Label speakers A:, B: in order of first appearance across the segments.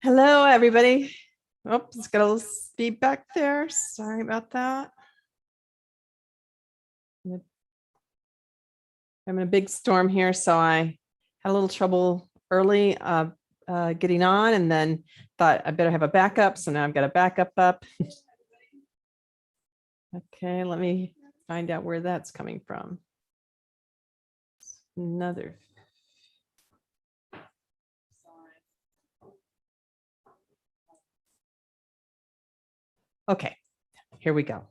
A: Hello, everybody. Oops, it's got a little feedback there. Sorry about that. I'm in a big storm here, so I had a little trouble early getting on, and then thought I better have a backup. So now I've got a backup up. Okay, let me find out where that's coming from. Another. Okay, here we go.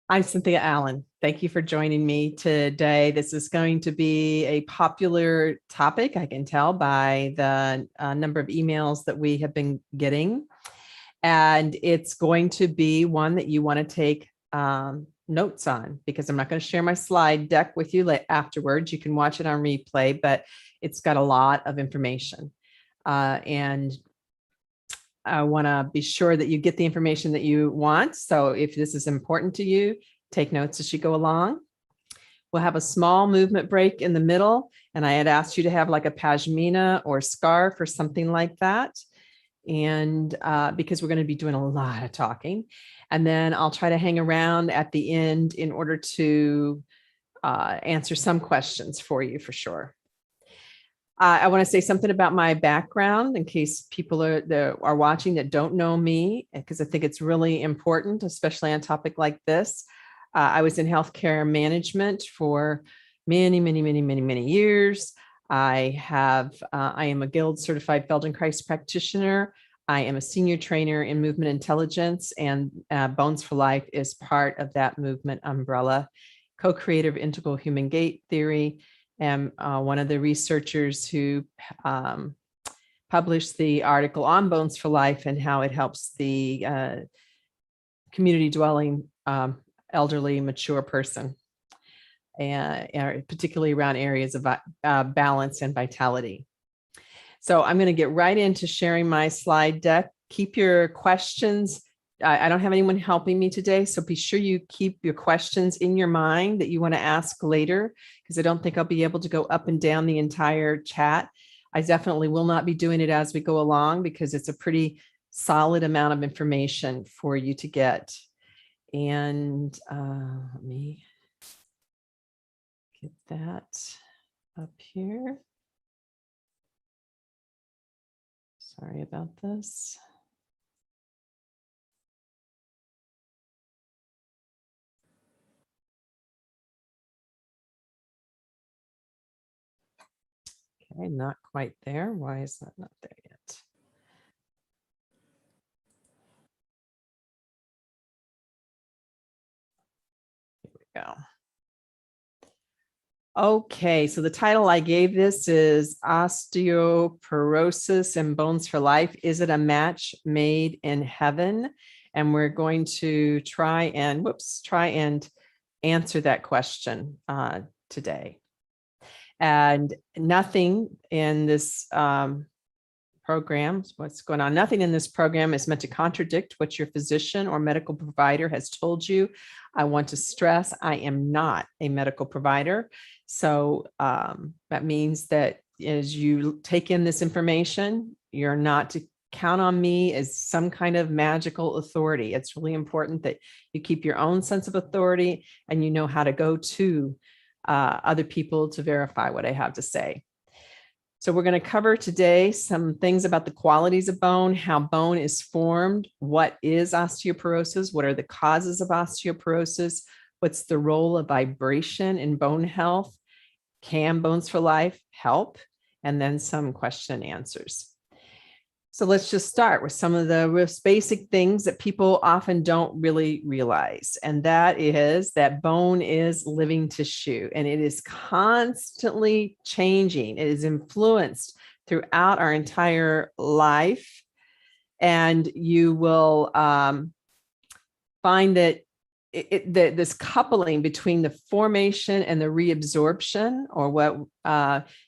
A: I'm Cynthia Allen. Thank you for joining me today. This is going to be a popular topic, I can tell by the number of emails that we have been getting. And it's going to be one that you want to take notes on, because I'm not going to share my slide deck with you afterwards. You can watch it on replay, but it's got a lot of information. And I want to be sure that you get the information that you want. So if this is important to you, take notes as you go along. We'll have a small movement break in the middle. And I had asked you to have like a pashmina or scarf or something like that. And because we're going to be doing a lot of talking. And then I'll try to hang around at the end in order to answer some questions for you for sure. I want to say something about my background in case people are watching that don't know me, because I think it's really important, especially on a topic like this. I was in healthcare management for many years. I am a Guild certified Feldenkrais Practitioner. I am a senior trainer in movement intelligence, and Bones for Life is part of that movement umbrella, co-creator of integral human gait theory, and one of the researchers who published the article on Bones for Life and how it helps the community dwelling elderly mature person, and particularly around areas of balance and vitality. So I'm going to get right into sharing my slide deck. Keep your questions. I don't have anyone helping me today, so be sure you keep your questions in your mind that you want to ask later, because I don't think I'll be able to go up and down the entire chat. I definitely will not be doing it as we go along, because it's a pretty solid amount of information for you to get. And let me get that up here. Sorry about this. Okay, not quite there. Why is that not there yet? Here we go. Okay, so the title I gave this is Osteoporosis and Bones for Life. Is it a match made in heaven? And we're going to try and answer that question today. And nothing in this program, what's going on? Nothing in this program is meant to contradict what your physician or medical provider has told you. I want to stress, I am not a medical provider. So that means that as you take in this information, you're not to count on me as some kind of magical authority. It's really important that you keep your own sense of authority and you know how to go to other people to verify what I have to say. So we're going to cover today some things about the qualities of bone, how bone is formed, what is osteoporosis, what are the causes of osteoporosis, what's the role of vibration in bone health, can Bones for Life help, and then some question and answers. So let's just start with some of the most basic things that people often don't really realize. And that is that bone is living tissue and it is constantly changing. It is influenced throughout our entire life. And you will find that this coupling between the formation and the reabsorption, or what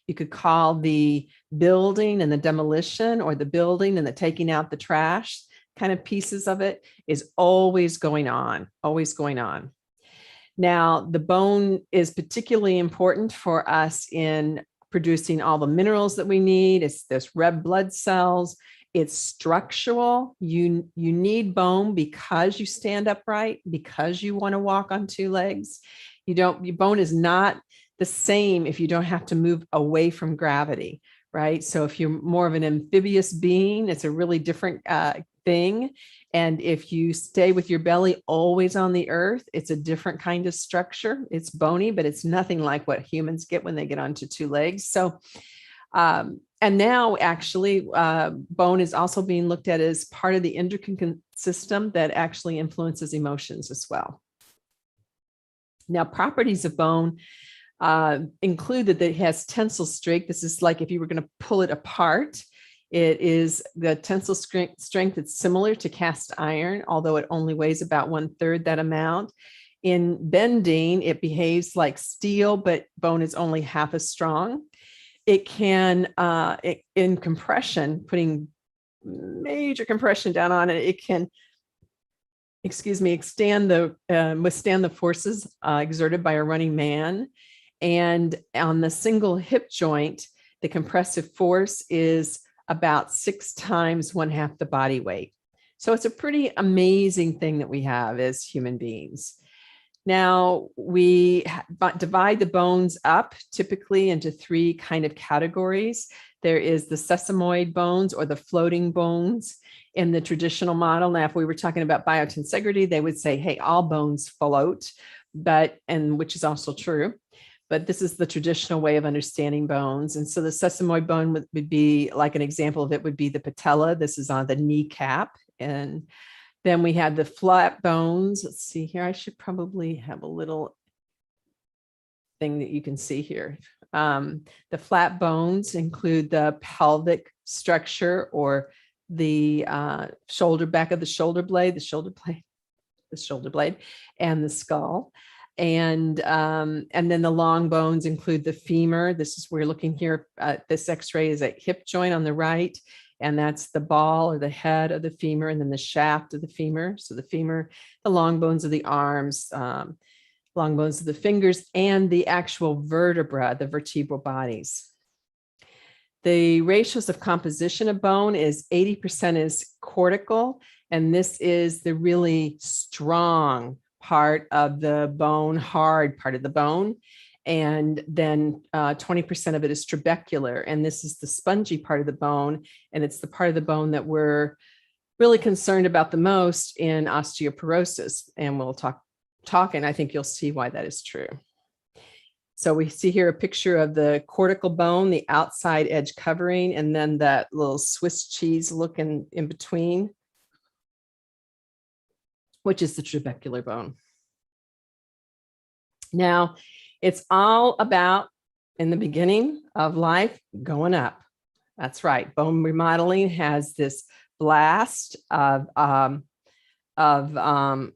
A: you could call the building and the demolition, or the building and the taking out the trash kind of pieces of it, is always going on, always going on. Now, the bone is particularly important for us in producing all the minerals that we need. It's this red blood cells. It's structural. You need bone because you stand upright, because you want to walk on two legs. Your bone is not the same if you don't have to move away from gravity, right? So if you're more of an amphibious being, it's a really different thing. And if you stay with your belly always on the earth, it's a different kind of structure. It's bony, but it's nothing like what humans get when they get onto two legs. So, and now actually bone is also being looked at as part of the endocrine system that actually influences emotions as well. Now, properties of bone include that it has tensile strength. This is like if you were going to pull it apart. It is the tensile strength that's similar to cast iron, although it only weighs about 1/3 that amount. In bending, it behaves like steel, but bone is only half as strong. It can, in compression, putting major compression down on it, it can, withstand the forces exerted by a running man. And on the single hip joint, the compressive force is about 6 times 1/2 the body weight. So it's a pretty amazing thing that we have as human beings. Now, we divide the bones up typically into 3 kind of categories. There is the sesamoid bones, or the floating bones in the traditional model. Now, if we were talking about biotensegrity, they would say, hey, all bones float, and which is also true. But this is the traditional way of understanding bones. And so the sesamoid bone would be, like an example of it would be the patella. This is on the kneecap. And then we have the flat bones. Let's see here. I should probably have a little thing that you can see here. The flat bones include the pelvic structure, or the shoulder, back of the shoulder blade, and the skull. And then the long bones include the femur. This is, we're looking here at this x-ray is a hip joint on the right, and that's the ball or the head of the femur, and then the shaft of the femur. So the femur, the long bones of the arms, long bones of the fingers, and the actual vertebra, the vertebral bodies. The ratios of composition of bone is 80% is cortical, and this is the really strong part of the bone, hard part of the bone. And then 20% of it is trabecular. And this is the spongy part of the bone. And it's the part of the bone that we're really concerned about the most in osteoporosis. And we'll talk, and I think you'll see why that is true. So we see here a picture of the cortical bone, the outside edge covering, and then that little Swiss cheese looking in between, which is the trabecular bone. Now, it's all about, in the beginning of life, going up. That's right. Bone remodeling has this blast of osteoblast.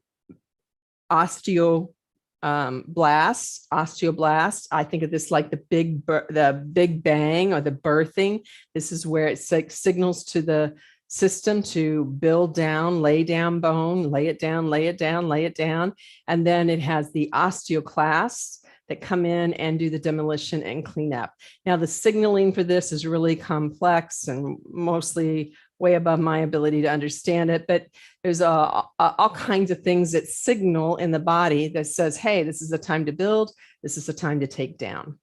A: I think of this like the big bang, or the birthing. This is where it signals to the system to build down, lay down bone, lay it down, lay it down, lay it down. And then it has the osteoclasts that come in and do the demolition and clean up. Now, the signaling for this is really complex and mostly way above my ability to understand it, but there's all kinds of things that signal in the body that says, hey, this is the time to build, this is the time to take down.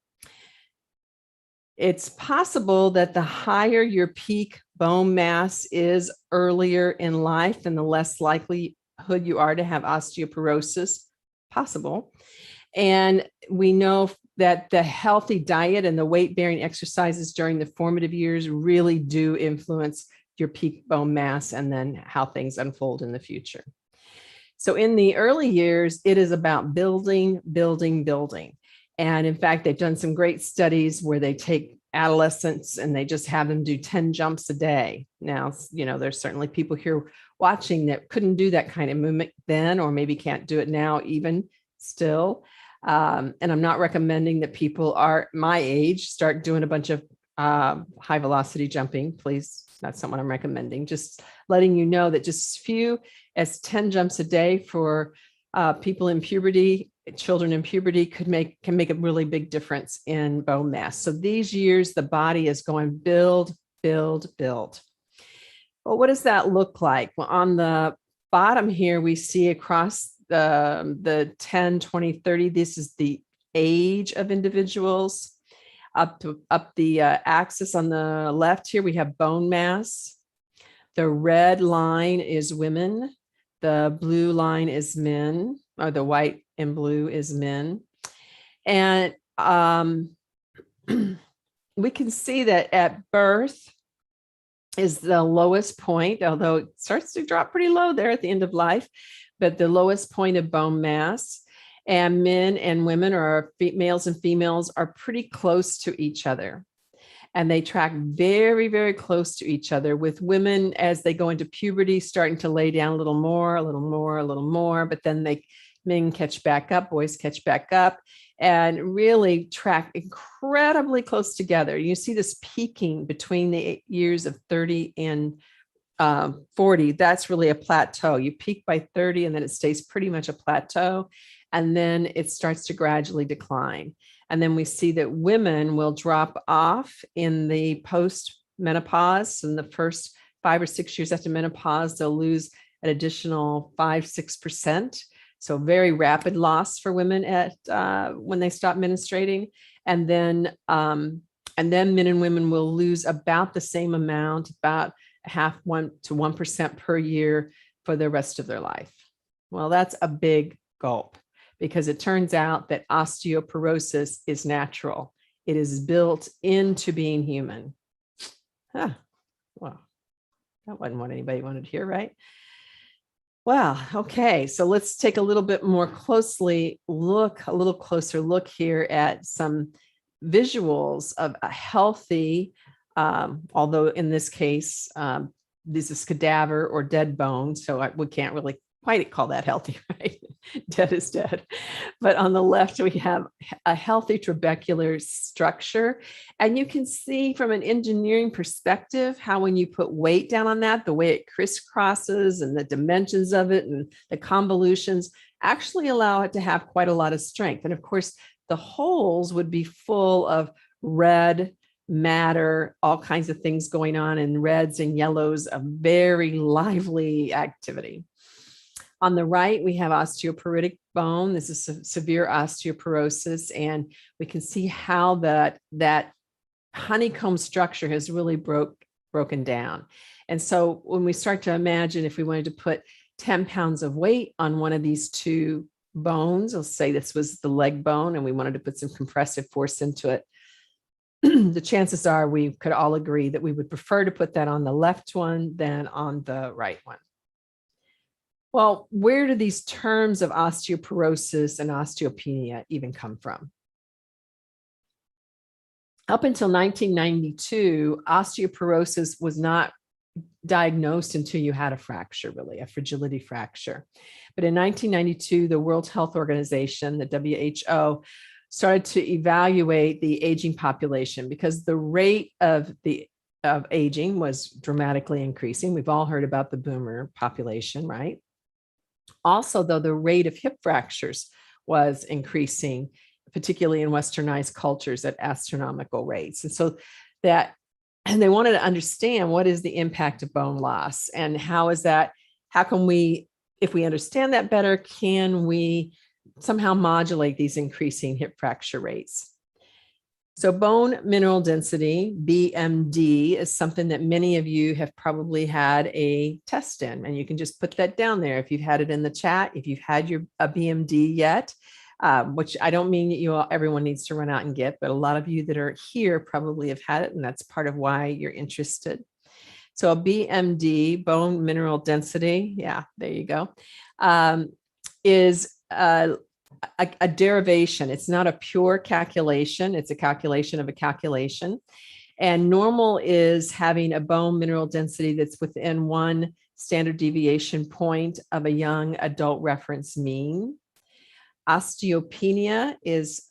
A: It's possible that the higher your peak bone mass is earlier in life, then the less likelihood you are to have osteoporosis. Possible. And we know that the healthy diet and the weight-bearing exercises during the formative years really do influence your peak bone mass and then how things unfold in the future. So in the early years, it is about building, building, building. And in fact, they've done some great studies where they take adolescents and they just have them do 10 jumps a day. Now, you know, there's certainly people here watching that couldn't do that kind of movement then, or maybe can't do it now even still. And I'm not recommending that people are my age start doing a bunch of high velocity jumping, please. That's not what I'm recommending. Just letting you know that just as few as 10 jumps a day for people in puberty children in puberty can make a really big difference in bone mass. So these years, the body is going build, build, build. Well, what does that look like? Well, on the bottom here, we see across the 10, 20, 30, this is the age of individuals. Up the axis on the left here, we have bone mass. The red line is women. The blue line is men, or the white and blue is men. And we can see that at birth is the lowest point, although it starts to drop pretty low there at the end of life, but the lowest point of bone mass. And men and women, or males and females, are pretty close to each other. And they track very, very close to each other, with women as they go into puberty starting to lay down a little more, a little more, a little more, but then men catch back up, boys catch back up, and really track incredibly close together. You see this peaking between the years of 30 and 40. That's really a plateau. You peak by 30 and then it stays pretty much a plateau. And then it starts to gradually decline. And then we see that women will drop off in the post-menopause. In the first 5 or 6 years after menopause, they'll lose an additional 5-6%. So very rapid loss for women at when they stop menstruating. And then men and women will lose about the same amount, about 0.5 to 1% per year for the rest of their life. Well, that's a big gulp, because it turns out that osteoporosis is natural. It is built into being human. Well, that wasn't what anybody wanted to hear, right? Wow. Okay. So let's take a little bit more closer look here at some visuals of a healthy, although in this case, this is cadaver or dead bone. So we can't really quite call that healthy, right? Dead is dead. But on the left, we have a healthy trabecular structure. And you can see from an engineering perspective how when you put weight down on that, the way it crisscrosses and the dimensions of it and the convolutions actually allow it to have quite a lot of strength. And of course, the holes would be full of red matter, all kinds of things going on in reds and yellows, a very lively activity. On the right, we have osteoporotic bone. This is severe osteoporosis, and we can see how that honeycomb structure has really broken down. And so when we start to imagine if we wanted to put 10 pounds of weight on one of these two bones, let's say this was the leg bone, and we wanted to put some compressive force into it, the chances are we could all agree that we would prefer to put that on the left one than on the right one. Well, where do these terms of osteoporosis and osteopenia even come from? Up until 1992, osteoporosis was not diagnosed until you had a fracture, really, a fragility fracture. But in 1992, the World Health Organization, the WHO, started to evaluate the aging population because the rate of aging was dramatically increasing. We've all heard about the boomer population, right? Also, though, the rate of hip fractures was increasing, particularly in westernized cultures, at astronomical rates. And so and they wanted to understand what is the impact of bone loss and how can we, if we understand that better, can we somehow modulate these increasing hip fracture rates? So bone mineral density, BMD, is something that many of you have probably had a test in, and you can just put that down there if you've had it in the chat, if you've had a BMD yet, which I don't mean that everyone needs to run out and get, but a lot of you that are here probably have had it, and that's part of why you're interested. So a BMD, bone mineral density, yeah, there you go, is a derivation. It's not a pure calculation. It's a calculation of a calculation. And normal is having a bone mineral density that's within 1 standard deviation point of a young adult reference mean. Osteopenia is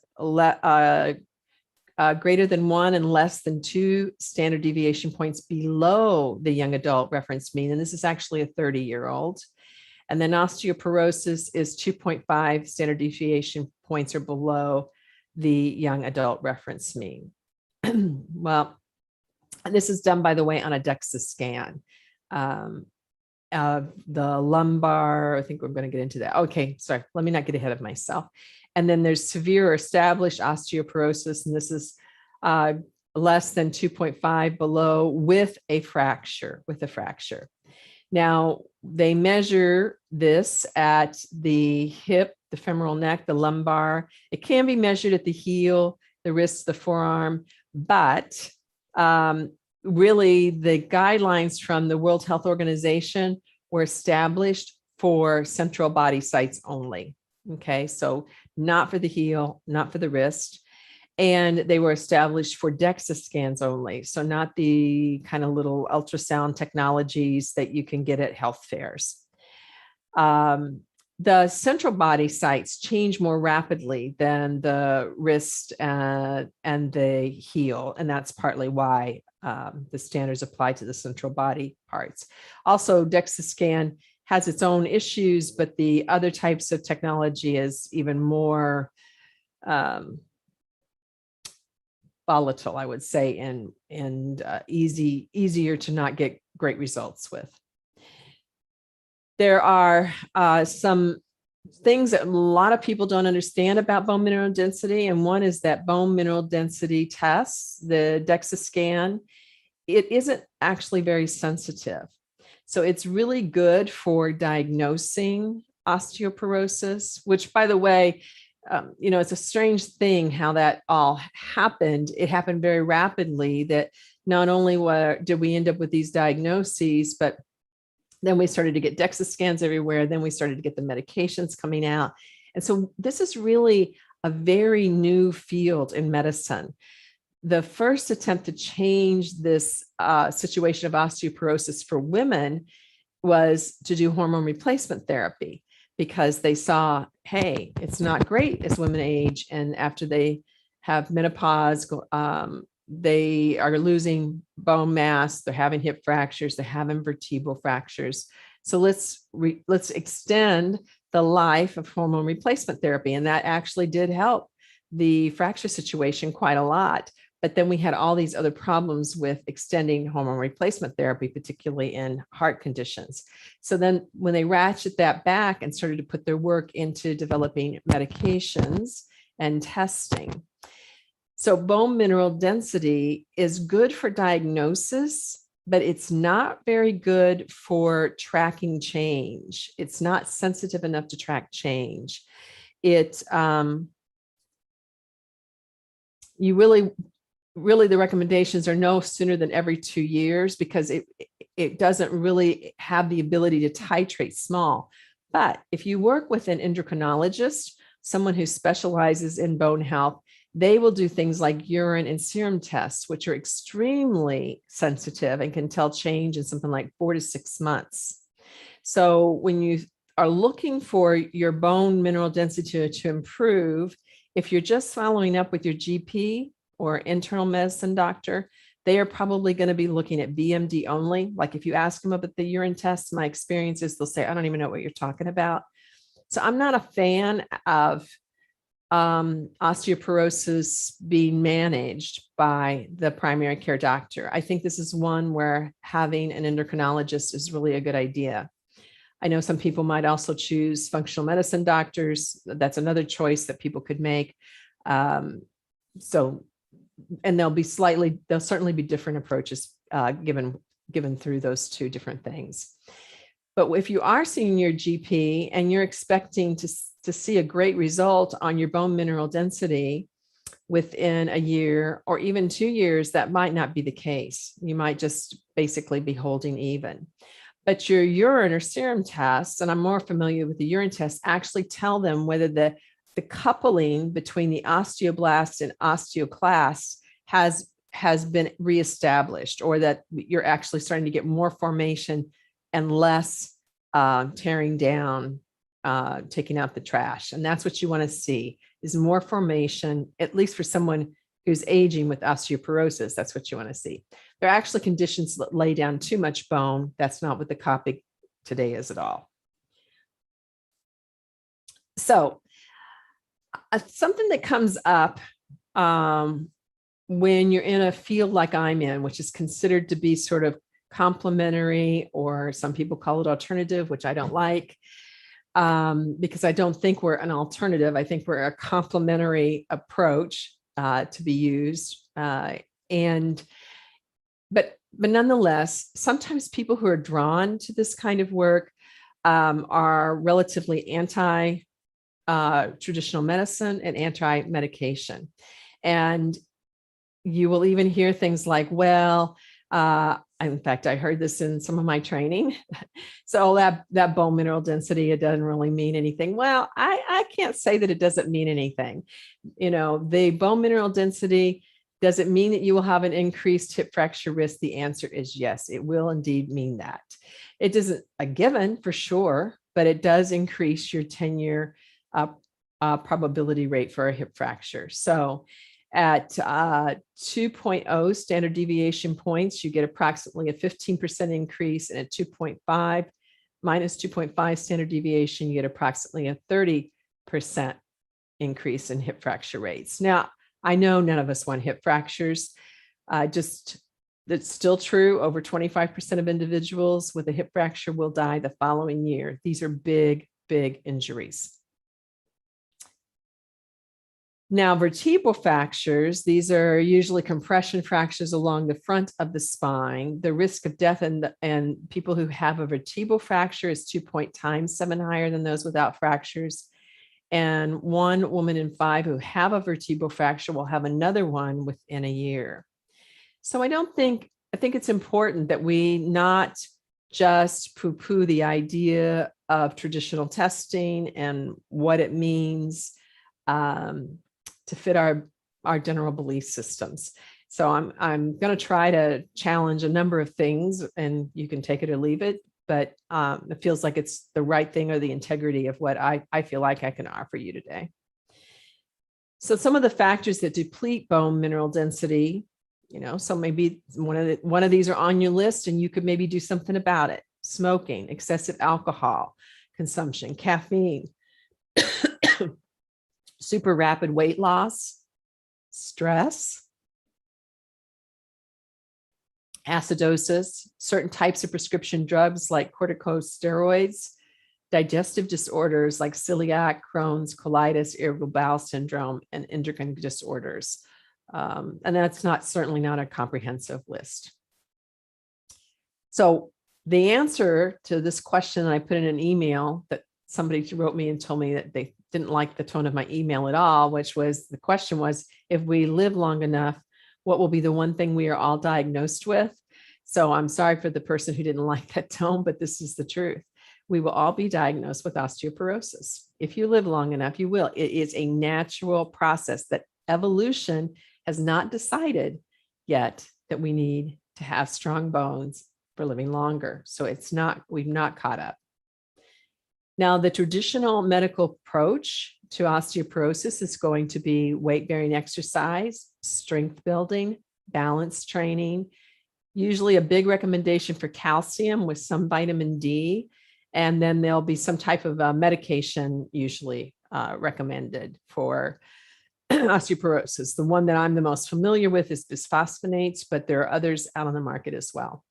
A: greater than 1 and less than 2 standard deviation points below the young adult reference mean. And this is actually a 30-year-old. And then osteoporosis is 2.5 standard deviation points or below the young adult reference mean. Well, this is done, by the way, on a DEXA scan. The lumbar, I think we're going to get into that. Okay, sorry, let me not get ahead of myself. And then there's severe or established osteoporosis, and this is less than 2.5 below with a fracture, Now, they measure this at the hip, the femoral neck, the lumbar. It can be measured at the heel, the wrist, the forearm, but really the guidelines from the World Health Organization were established for central body sites only. Okay, so not for the heel, not for the wrist. And they were established for DEXA scans only. So not the kind of little ultrasound technologies that you can get at health fairs. The central body sites change more rapidly than the wrist and the heel. And that's partly why the standards apply to the central body parts. Also, DEXA scan has its own issues, but the other types of technology is even more volatile, I would say, and easier to not get great results with. There are some things that a lot of people don't understand about bone mineral density, and one is that bone mineral density tests, the DEXA scan, it isn't actually very sensitive. So it's really good for diagnosing osteoporosis, which, by the way, it's a strange thing how that all happened. It happened very rapidly, that not only did we end up with these diagnoses, but then we started to get DEXA scans everywhere. Then we started to get the medications coming out. And so this is really a very new field in medicine. The first attempt to change this situation of osteoporosis for women was to do hormone replacement therapy, because they saw, hey, it's not great as women age. And after they have menopause, they are losing bone mass, they're having hip fractures, they're having vertebral fractures. So let's extend the life of hormone replacement therapy. And that actually did help the fracture situation quite a lot. But then we had all these other problems with extending hormone replacement therapy, particularly in heart conditions. So then when they ratchet that back and started to put their work into developing medications and testing. So bone mineral density is good for diagnosis, but it's not very good for tracking change. It's not sensitive enough to track change. You really the recommendations are no sooner than every 2 years, because it doesn't really have the ability to titrate small. But if you work with an endocrinologist, someone who specializes in bone health, they will do things like urine and serum tests, which are extremely sensitive and can tell change in something like 4 to 6 months. So when you are looking for your bone mineral density to improve, if you're just following up with your GP or internal medicine doctor, they are probably going to be looking at BMD only. Like if you ask them about the urine tests, my experience is they'll say, I don't even know what you're talking about. So I'm not a fan of osteoporosis being managed by the primary care doctor. I think this is one where having an endocrinologist is really a good idea. I know some people might also choose functional medicine doctors. That's another choice that people could make. And there'll certainly be different approaches given through those two different things. But if you are seeing your GP and you're expecting to see a great result on your bone mineral density within a year or even 2 years, that might not be the case. You might just basically be holding even. But your urine or serum tests, and I'm more familiar with the urine tests, actually tell them whether the coupling between the osteoblast and osteoclast has been reestablished, or that you're actually starting to get more formation and less tearing down, taking out the trash. And that's what you want to see, is more formation, at least for someone who's aging with osteoporosis. That's what you want to see. There are actually conditions that lay down too much bone. That's not what the topic today is at all. So something that comes up when you're in a field like I'm in, which is considered to be sort of complementary, or some people call it alternative, which I don't like, because I don't think we're an alternative. I think we're a complementary approach to be used. But nonetheless, sometimes people who are drawn to this kind of work are relatively anti traditional medicine and anti-medication. And you will even hear things like, well, in fact, I heard this in some of my training. So that bone mineral density, it doesn't really mean anything. Well, I can't say that it doesn't mean anything. The bone mineral density, does it mean that you will have an increased hip fracture risk? The answer is yes, it will indeed mean that. It isn't a given for sure, but it does increase your 10-year probability rate for a hip fracture. So at 2.0 standard deviation points, you get approximately a 15% increase, and at 2.5 minus 2.5 standard deviation, you get approximately a 30% increase in hip fracture rates. Now, I know none of us want hip fractures. That's still true. Over 25% of individuals with a hip fracture will die the following year. These are big, big injuries. Now, vertebral fractures, these are usually compression fractures along the front of the spine. The risk of death in people who have a vertebral fracture is 2.7 higher than those without fractures. And 1 woman in 5 who have a vertebral fracture will have another one within a year. So I think it's important that we not just poo-poo the idea of traditional testing and what it means to fit our general belief systems. So I'm going to try to challenge a number of things, and you can take it or leave it, but it feels like it's the right thing, or the integrity of what I feel like I can offer you today. So some of the factors that deplete bone mineral density, so maybe one of these are on your list, and you could maybe do something about it. Smoking, excessive alcohol consumption, caffeine, super rapid weight loss, stress, acidosis, certain types of prescription drugs like corticosteroids, digestive disorders like celiac, Crohn's, colitis, irritable bowel syndrome, and endocrine disorders. And that's certainly not a comprehensive list. So the answer to this question, I put in an email that somebody wrote me and told me that they didn't like the tone of my email at all, the question was, if we live long enough, what will be the one thing we are all diagnosed with? So I'm sorry for the person who didn't like that tone, but this is the truth. We will all be diagnosed with osteoporosis. If you live long enough, you will. It is a natural process that evolution has not decided yet that we need to have strong bones for living longer. So we've not caught up. Now, the traditional medical approach to osteoporosis is going to be weight-bearing exercise, strength building, balance training, usually a big recommendation for calcium with some vitamin D, and then there'll be some type of medication usually recommended for osteoporosis. The one that I'm the most familiar with is bisphosphonates, but there are others out on the market as well.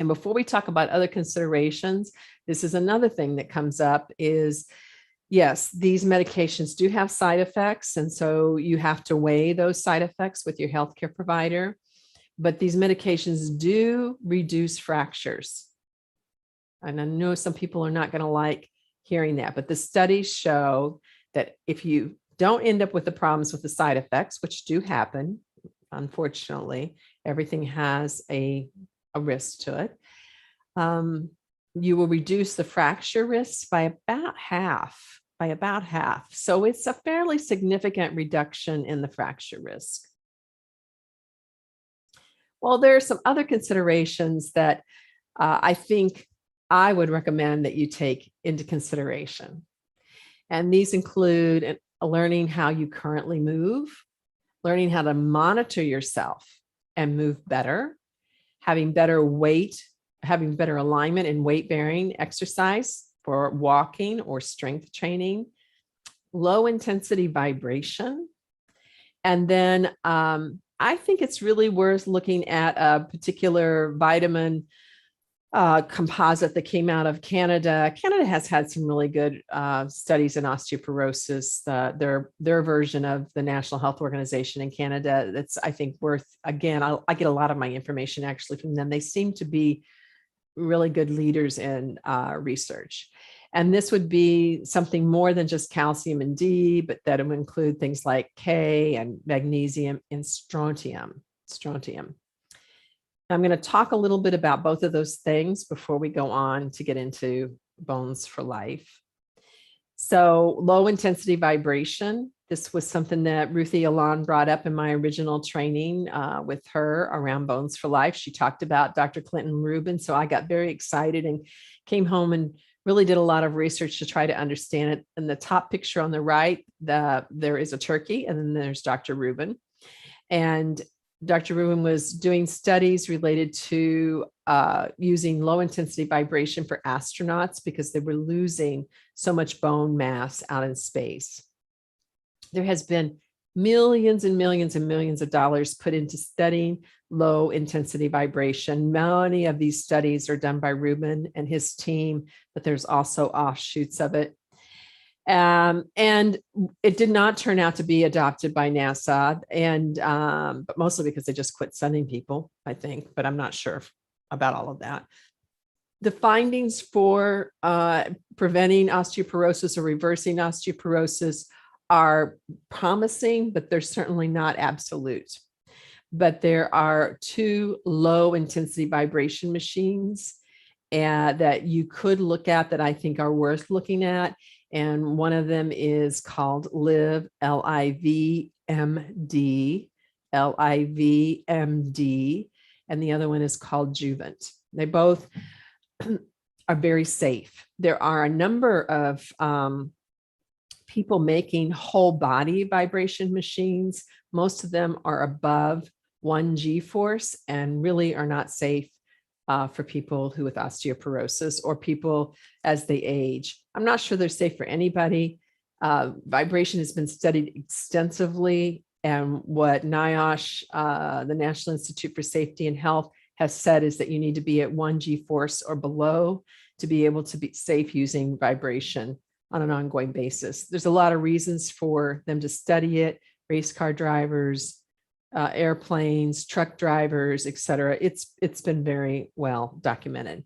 A: And before we talk about other considerations, this is another thing that comes up is, yes, these medications do have side effects. And so you have to weigh those side effects with your healthcare provider. But these medications do reduce fractures. And I know some people are not going to like hearing that, but the studies show that if you don't end up with the problems with the side effects, which do happen, unfortunately, everything has a risk to it. You will reduce the fracture risk by about half. So it's a fairly significant reduction in the fracture risk. Well, there are some other considerations that I think I would recommend that you take into consideration. And these include learning how you currently move, learning how to monitor yourself and move better, having better alignment and weight bearing exercise for walking or strength training, low intensity vibration. And then I think it's really worth looking at a particular vitamin composite that came out of Canada. Canada has had some really good studies in osteoporosis. Their version of the National Health Organization in Canada. That's, I think, worth, again, I get a lot of my information actually from them. They seem to be really good leaders in research. And this would be something more than just calcium and D, but that it would include things like K and magnesium and strontium. I'm going to talk a little bit about both of those things before we go on to get into Bones for Life. So low intensity vibration. This was something that Ruthie Allen brought up in my original training with her around Bones for Life. She talked about Dr. Clinton Rubin. So I got very excited and came home and really did a lot of research to try to understand it. In the top picture on the right, there is a turkey, and then there's Dr. Rubin. And Dr. Rubin was doing studies related to using low intensity vibration for astronauts because they were losing so much bone mass out in space. There has been millions and millions and millions of dollars put into studying low intensity vibration. Many of these studies are done by Rubin and his team, but there's also offshoots of it. And it did not turn out to be adopted by NASA, and but mostly because they just quit sending people, I think, but I'm not sure about all of that. The findings for preventing osteoporosis or reversing osteoporosis are promising, but they're certainly not absolute. But there are 2 low intensity vibration machines that you could look at that I think are worth looking at. And one of them is called LIV, L-I-V-M-D, L-I-V-M-D, and the other one is called Juvent. They both are very safe. There are a number of people making whole body vibration machines. Most of them are above 1 G-force and really are not safe for people who with osteoporosis or people as they age. I'm not sure they're safe for anybody. Vibration has been studied extensively, and what NIOSH, the National Institute for Safety and Health, has said is that you need to be at 1 G-force or below to be able to be safe using vibration on an ongoing basis. There's a lot of reasons for them to study it: race car drivers, airplanes, truck drivers, et cetera. It's been very well documented.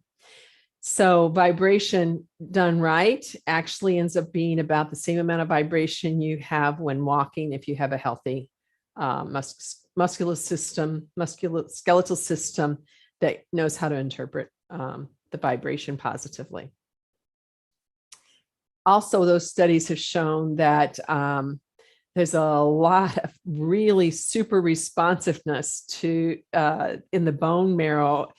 A: So vibration done right actually ends up being about the same amount of vibration you have when walking if you have a healthy skeletal system that knows how to interpret the vibration positively. Also, those studies have shown that there's a lot of really super responsiveness to in the bone marrow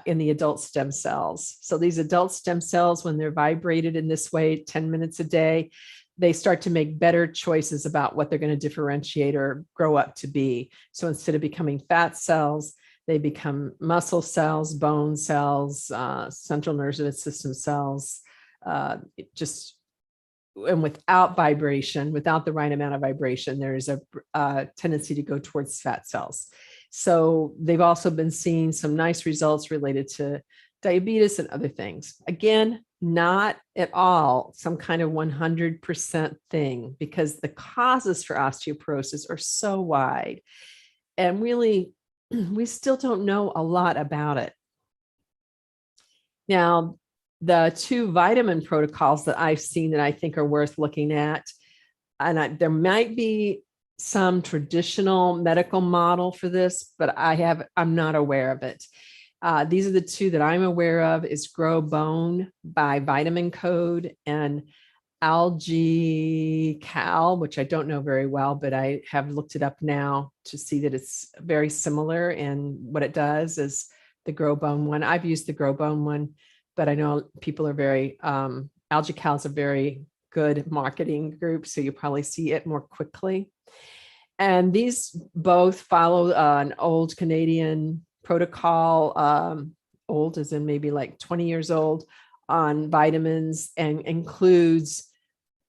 A: in the adult stem cells. So these adult stem cells, when they're vibrated in this way 10 minutes a day, they start to make better choices about what they're going to differentiate or grow up to be. So instead of becoming fat cells, they become muscle cells, bone cells, central nervous system cells, and without vibration, without the right amount of vibration, there is a tendency to go towards fat cells. So they've also been seeing some nice results related to diabetes and other things. Again, not at all some kind of 100% thing, because the causes for osteoporosis are so wide. And really, we still don't know a lot about it. Now, the 2 vitamin protocols that I've seen that I think are worth looking at, and there might be some traditional medical model for this, but I'm not aware of it. These are the 2 that I'm aware of: is Grow Bone by Vitamin Code and Algae Cal, which I don't know very well, but I have looked it up now to see that it's very similar in what it does as the Grow Bone one. I've used the Grow Bone one, but I know people are very, Algae Cal is a very good marketing group, so you probably see it more quickly. And these both follow an old Canadian protocol, old as in maybe like 20 years old, on vitamins, and includes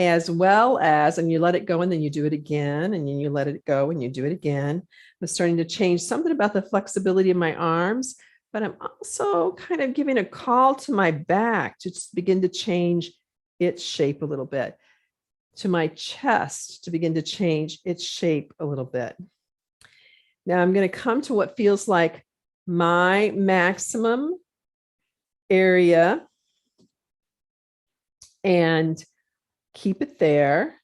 A: as well as, and you let it go and then you do it again, and then you let it go and you do it again. I'm starting to change something about the flexibility of my arms, but I'm also kind of giving a call to my back to just begin to change its shape a little bit, to my chest to begin to change its shape a little bit. Now I'm going to come to what feels like my maximum area and keep it there.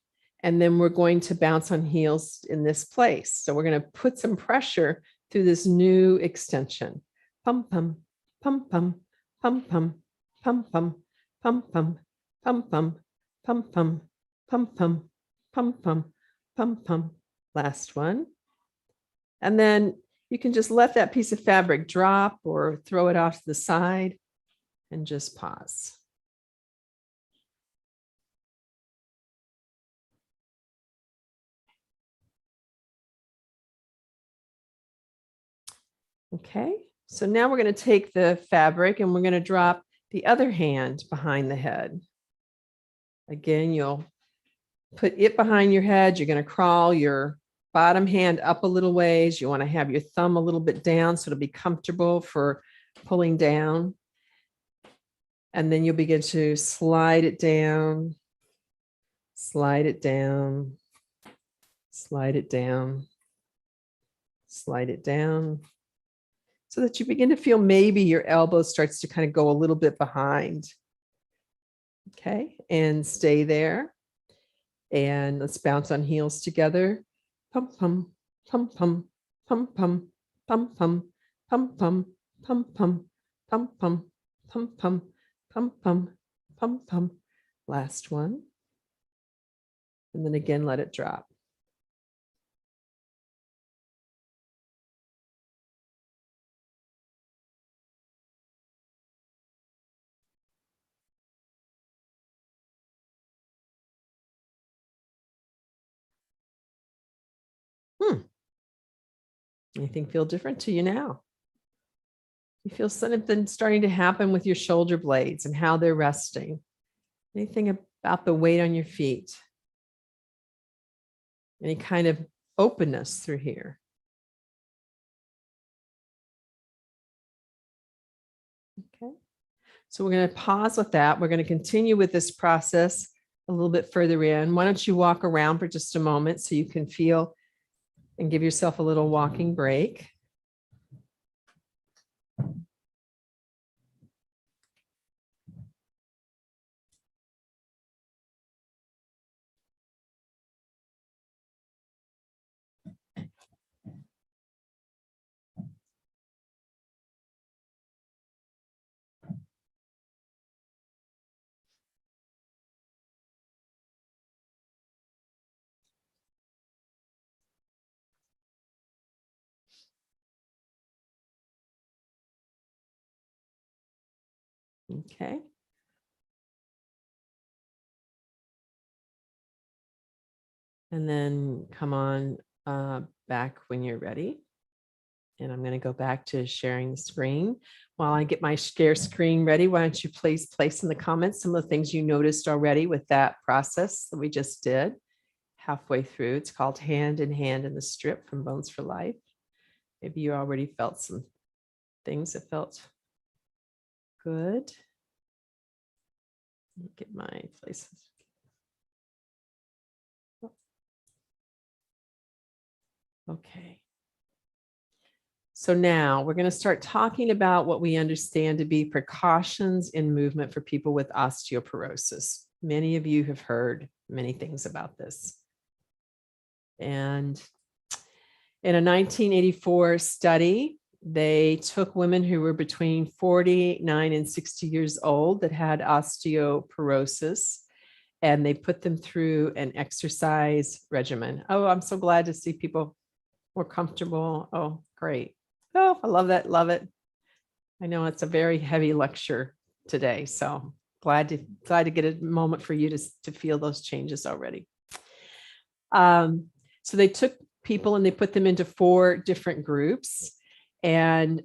A: And then we're going to bounce on heels in this place. So we're going to put some pressure through this new extension. Pum, pum, pum, pum, pum, pum, pum, pum, pum, pum, pum, pum, pum, pum, pum, pum, pum, pum, pum, pum. Last one. And then you can just let that piece of fabric drop or throw it off to the side and just pause. Okay, so now we're going to take the fabric and we're going to drop the other hand behind the head. Again, you'll put it behind your head. You're going to crawl your bottom hand up a little ways. You want to have your thumb a little bit down so it'll be comfortable for pulling down. And then you'll begin to slide it down, slide it down, slide it down, slide it down, so that you begin to feel maybe your elbow starts to kind of go a little bit behind. Okay, and stay there. And let's bounce on heels together. Pum, pum, pum, pum, pum, pum, pum, pum, pum, pum, pum, pum, pum, pum, pum, pum, pum, pum, pum, pum. Last one. And then again, let it drop. Anything feel different to you now? You feel something starting to happen with your shoulder blades and how they're resting. Anything about the weight on your feet? Any kind of openness through here? Okay. So we're going to pause with that. We're going to continue with this process a little bit further in. Why don't you walk around for just a moment so you can feel and give yourself a little walking break. Okay. And then come on back when you're ready. And I'm going to go back to sharing the screen. While I get my share screen ready, why don't you please place in the comments some of the things you noticed already with that process that we just did halfway through. It's called Hand in Hand in the Strip from Bones for Life. Maybe you already felt some things that felt good. Get my places. Okay. So now we're going to start talking about what we understand to be precautions in movement for people with osteoporosis. Many of you have heard many things about this. And in a 1984 study, they took women who were between 49 and 60 years old that had osteoporosis, and they put them through an exercise regimen. Oh, I'm so glad to see people more comfortable. Oh, great. Oh, I love that. Love it. I know it's a very heavy lecture today, so glad to get a moment for you to feel those changes already. So they took people and they put them into 4 different groups, and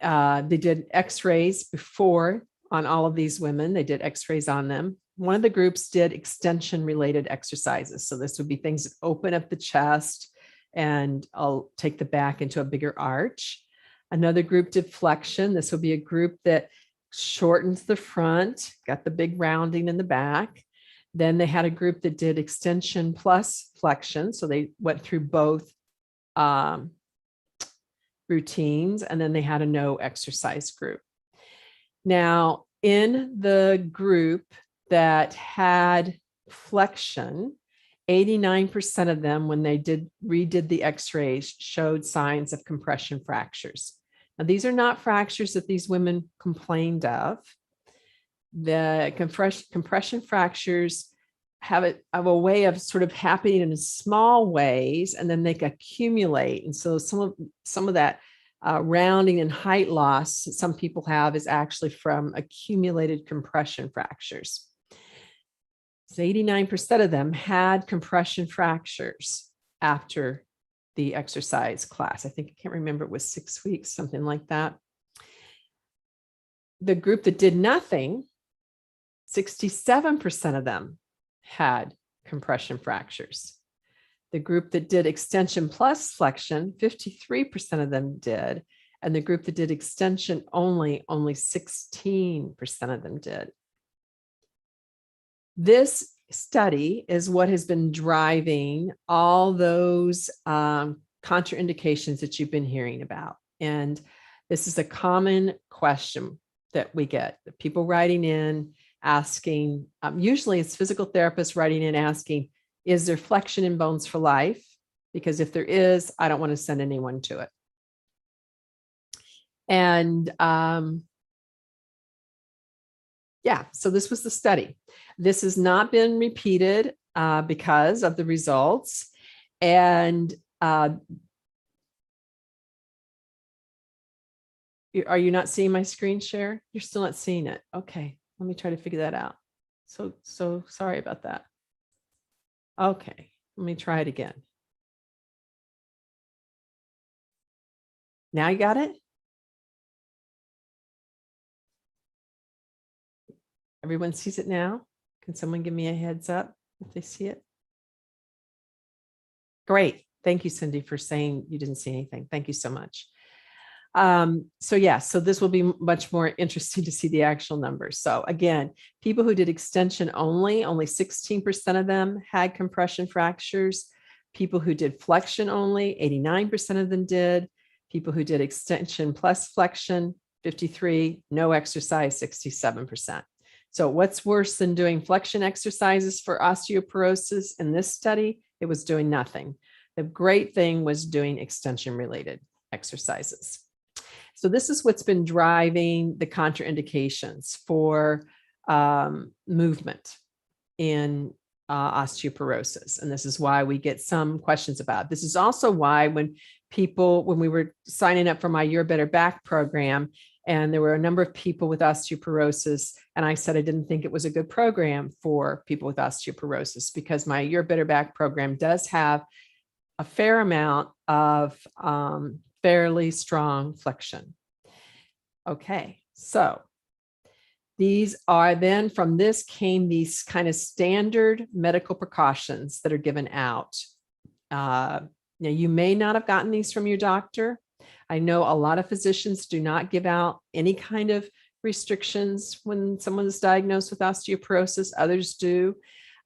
A: they did x-rays before on all of these women. They did x-rays on them. One of the groups did extension related exercises. So this would be things that open up the chest and I'll take the back into a bigger arch. Another group did flexion. This will be a group that shortens the front, got the big rounding in the back. Then they had a group that did extension plus flexion. So they went through both routines, and then they had a no exercise group. Now, in the group that had flexion, 89% of them, when they redid the x-rays, showed signs of compression fractures. Now, these are not fractures that these women complained of. The compression fractures have a way of sort of happening in small ways, and then they accumulate. And so some of that rounding and height loss that some people have is actually from accumulated compression fractures. So 89% of them had compression fractures after the exercise class. I can't remember, it was 6 weeks, something like that. The group that did nothing, 67% of them had compression fractures. The group that did extension plus flexion, 53% of them did. And the group that did extension only 16% of them did. This study is what has been driving all those contraindications that you've been hearing about. And this is a common question that we get, people writing in asking, usually it's physical therapists writing in asking, is there flexion in bones for life? Because if there is, I don't want to send anyone to it. And yeah, so this was the study. This has not been repeated because of the results. And are you not seeing my screen share? You're still not seeing it. Okay, let me try to figure that out. So sorry about that. Okay, let me try it again. Now you got it? Everyone sees it now? Can someone give me a heads up if they see it? Great. Thank you, Cindy, for saying you didn't see anything. Thank you so much. So this will be much more interesting to see the actual numbers. So again, people who did extension only 16% of them had compression fractures. People who did flexion only, 89% of them did. People who did extension plus flexion, 53, no exercise, 67%. So what's worse than doing flexion exercises for osteoporosis in this study? It was doing nothing. The great thing was doing extension related exercises. So this is what's been driving the contraindications for movement in osteoporosis. And this is why we get some questions about it. This is also why when we were signing up for my You're Better Back program, and there were a number of people with osteoporosis, and I said I didn't think it was a good program for people with osteoporosis because my You're Better Back program does have a fair amount of fairly strong flexion. Okay, so these are then from this came these kind of standard medical precautions that are given out. Now, you may not have gotten these from your doctor. I know a lot of physicians do not give out any kind of restrictions when someone is diagnosed with osteoporosis. Others do.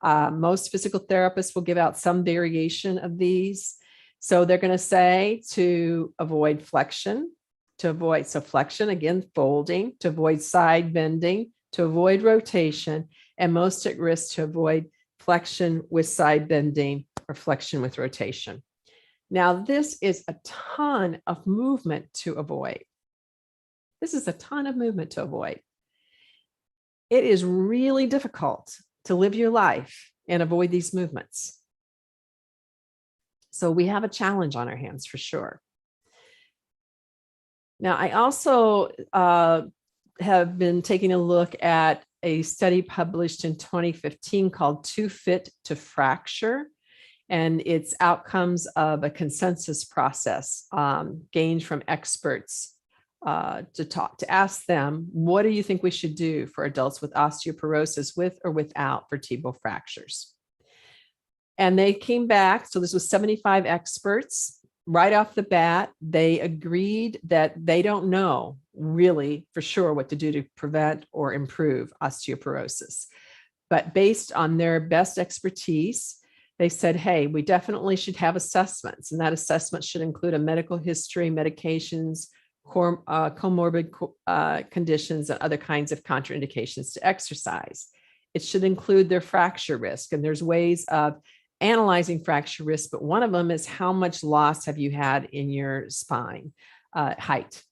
A: Most physical therapists will give out some variation of these. So they're going to say to avoid flexion, so flexion, again, folding, to avoid side bending, to avoid rotation, and most at risk to avoid flexion with side bending or flexion with rotation. Now, this is a ton of movement to avoid. This is a ton of movement to avoid. It is really difficult to live your life and avoid these movements. So we have a challenge on our hands for sure. Now, I also have been taking a look at a study published in 2015 called Too Fit to Fracture, and it's outcomes of a consensus process gained from experts to ask them, what do you think we should do for adults with osteoporosis with or without vertebral fractures? And they came back. So this was 75 experts. Right off the bat, they agreed that they don't know really for sure what to do to prevent or improve osteoporosis. But based on their best expertise, they said, hey, we definitely should have assessments. And that assessment should include a medical history, medications, comorbid conditions, and other kinds of contraindications to exercise. It should include their fracture risk. And there's ways of analyzing fracture risk, but one of them is how much loss have you had in your spinal height.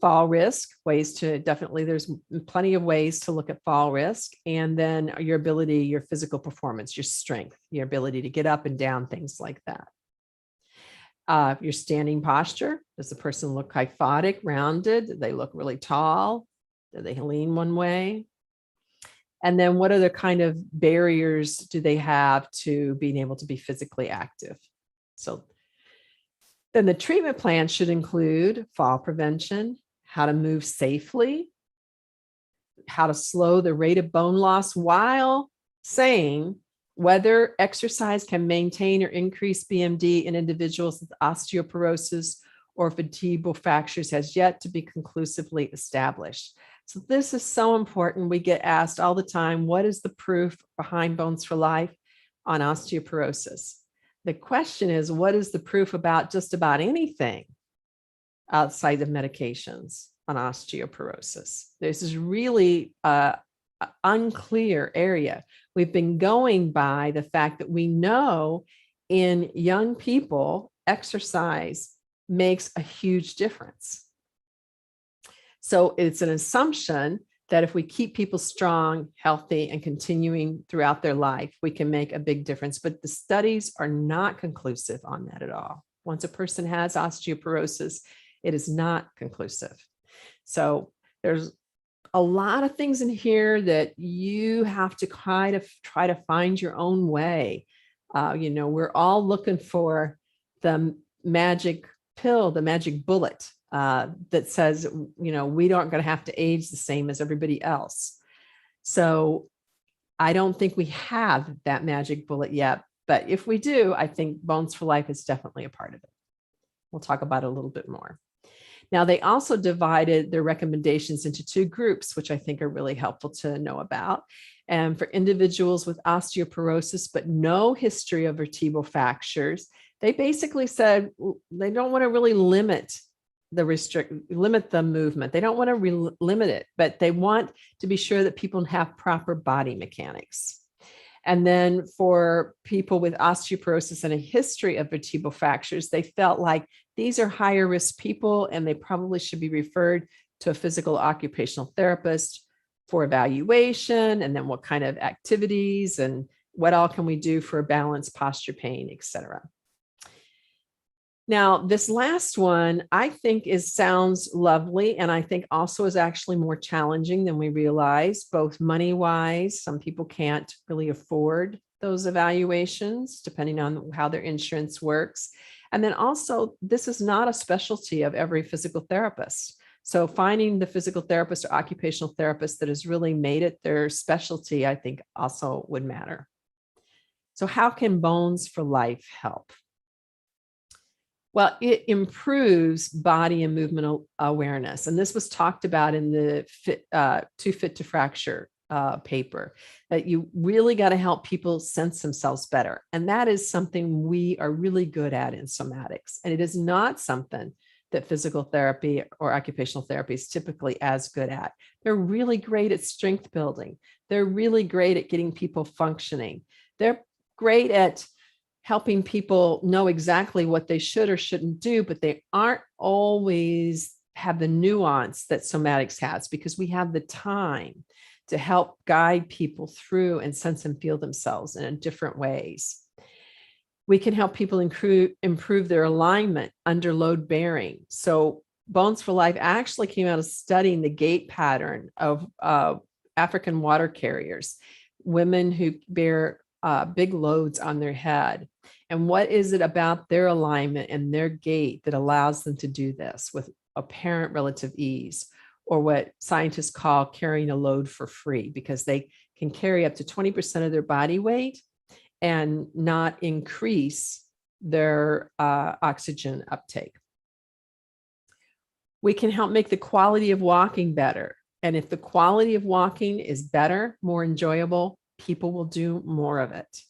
A: Fall risk, ways to definitely, there's plenty of ways to look at fall risk. And then your ability, your physical performance, your strength, your ability to get up and down, things like that. Your standing posture, does the person look kyphotic, rounded? Do they look really tall? Do they lean one way? And then what other kind of barriers do they have to being able to be physically active? So then the treatment plan should include fall prevention, how to move safely, how to slow the rate of bone loss while saying whether exercise can maintain or increase BMD in individuals with osteoporosis or vertebral fractures has yet to be conclusively established. So this is so important. We get asked all the time, what is the proof behind Bones for Life on osteoporosis? The question is, what is the proof about just about anything outside of medications on osteoporosis? This is really an unclear area. We've been going by the fact that we know in young people, exercise makes a huge difference. So it's an assumption that if we keep people strong, healthy, and continuing throughout their life, we can make a big difference. But the studies are not conclusive on that at all. Once a person has osteoporosis, it is not conclusive. So there's a lot of things in here that you have to kind of try to find your own way. We're all looking for the magic pill, the magic bullet that says, we aren't going to have to age the same as everybody else. So I don't think we have that magic bullet yet, but if we do, I think Bones for Life is definitely a part of it. We'll talk about it a little bit more. Now, they also divided their recommendations into two groups, which I think are really helpful to know about. And for individuals with osteoporosis, but no history of vertebral fractures, they basically said they don't want to really limit the movement. They don't want to limit it, but they want to be sure that people have proper body mechanics. And then for people with osteoporosis and a history of vertebral fractures, they felt like these are higher risk people and they probably should be referred to a physical occupational therapist for evaluation, and then what kind of activities and what all can we do for balance, posture, pain, etc. Now, this last one, I think sounds lovely, and I think also is actually more challenging than we realize, both money-wise. Some people can't really afford those evaluations, depending on how their insurance works. And then also, this is not a specialty of every physical therapist. So finding the physical therapist or occupational therapist that has really made it their specialty, I think also would matter. So how can Bones for Life help? Well, it improves body and movement awareness. And this was talked about in the Too Fit to Fracture paper, that you really got to help people sense themselves better. And that is something we are really good at in somatics. And it is not something that physical therapy or occupational therapy is typically as good at. They're really great at strength building. They're really great at getting people functioning. They're great at helping people know exactly what they should or shouldn't do, but they aren't always have the nuance that somatics has, because we have the time to help guide people through and sense and feel themselves in different ways. We can help people improve their alignment under load bearing. So Bones for Life actually came out of studying the gait pattern of African water carriers, women who bear big loads on their head. And what is it about their alignment and their gait that allows them to do this with apparent relative ease, or what scientists call carrying a load for free, because they can carry up to 20% of their body weight and not increase their oxygen uptake. We can help make the quality of walking better. And if the quality of walking is better, more enjoyable, people will do more of it.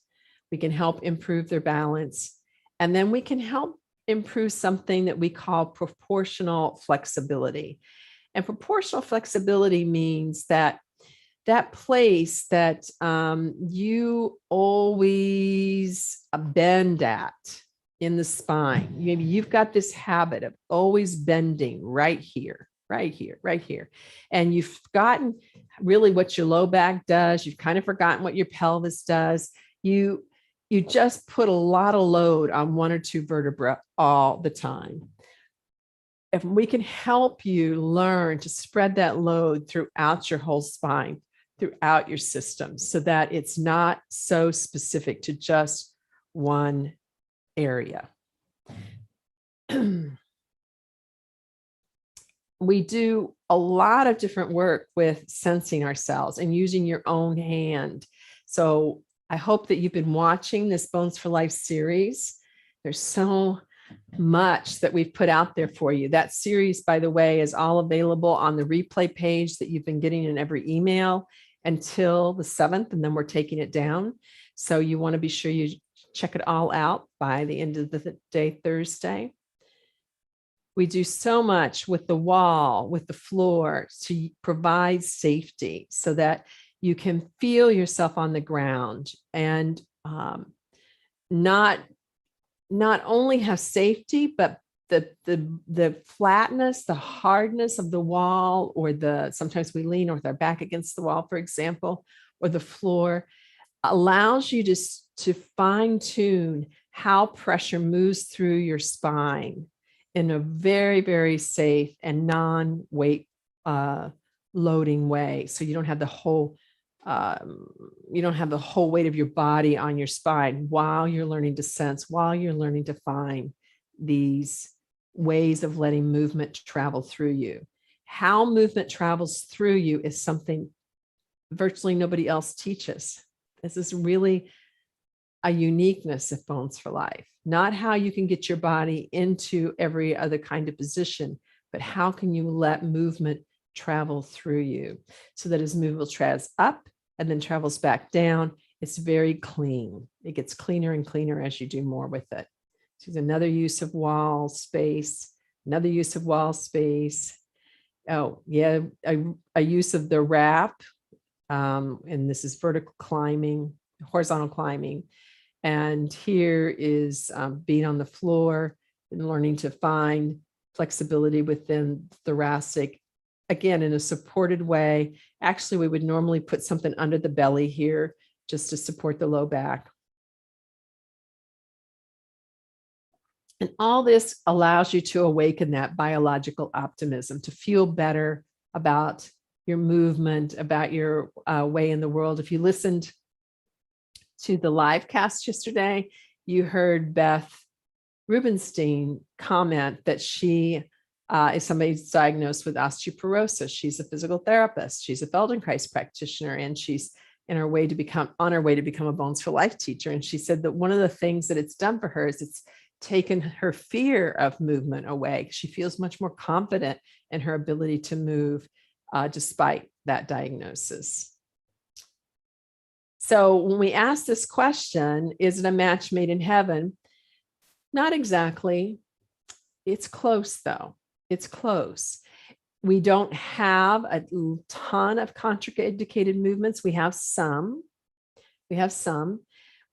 A: We can help improve their balance. And then we can help improve something that we call proportional flexibility. And proportional flexibility means that place that you always bend at in the spine. Maybe you've got this habit of always bending right here, right here, right here. And you've forgotten really what your low back does. You've kind of forgotten what your pelvis does. You just put a lot of load on one or two vertebrae all the time. If we can help you learn to spread that load throughout your whole spine, throughout your system, so that it's not so specific to just one area. We do a lot of different work with sensing ourselves and using your own hand. So I hope that you've been watching this Bones for Life series. There's so much that we've put out there for you. That series, by the way, is all available on the replay page that you've been getting in every email until the 7th, and then we're taking it down. So you want to be sure you check it all out by the end of the day, Thursday. We do so much with the wall, with the floor, to provide safety so that you can feel yourself on the ground and not only have safety, but the flatness, the hardness of the wall, or sometimes we lean with our back against the wall, for example, or the floor, allows you to fine tune how pressure moves through your spine in a very, very safe and non-weight loading way. So you don't have the whole weight of your body on your spine while you're learning to sense, while you're learning to find these ways of letting movement travel through you. How movement travels through you is something virtually nobody else teaches. This is really a uniqueness of Bones for Life. Not how you can get your body into every other kind of position, but how can you let movement travel through you so that as movement travels up and then travels back down, it's very clean. It gets cleaner and cleaner as you do more with it. So another use of wall space, another use of wall space. Oh, yeah, a use of the wrap. And this is vertical climbing, horizontal climbing. And here is being on the floor and learning to find flexibility within thoracic, again, in a supported way. Actually, we would normally put something under the belly here just to support the low back. And all this allows you to awaken that biological optimism, to feel better about your movement, about your way in the world. If you listened to the live cast yesterday, you heard Beth Rubenstein comment that she is somebody who's diagnosed with osteoporosis. She's a physical therapist. She's a Feldenkrais practitioner, and she's on her way to become a Bones for Life teacher. And she said that one of the things that it's done for her is it's taken her fear of movement away. She feels much more confident in her ability to move despite that diagnosis. So when we ask this question, is it a match made in heaven? Not exactly. It's close, though. It's close. We don't have a ton of contraindicated movements. We have some.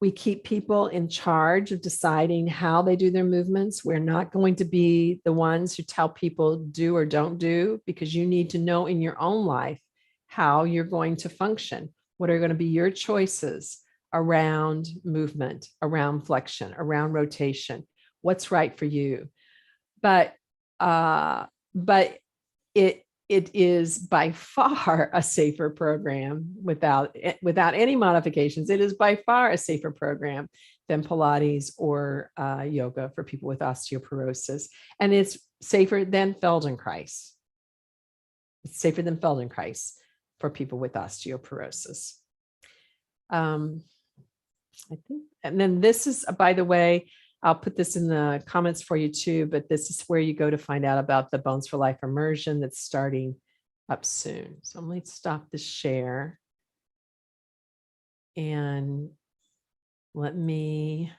A: We keep people in charge of deciding how they do their movements. We're not going to be the ones who tell people do or don't do, because you need to know in your own life how you're going to function. What are going to be your choices around movement, around flexion, around rotation? What's right for you? But it is by far a safer program without any modifications. It is by far a safer program than Pilates or yoga for people with osteoporosis. And it's safer than Feldenkrais. It's safer than Feldenkrais for people with osteoporosis. I think, and then this is, by the way, I'll put this in the comments for you too, but this is where you go to find out about the Bones for Life immersion that's starting up soon. So I'm going to stop the share and let me,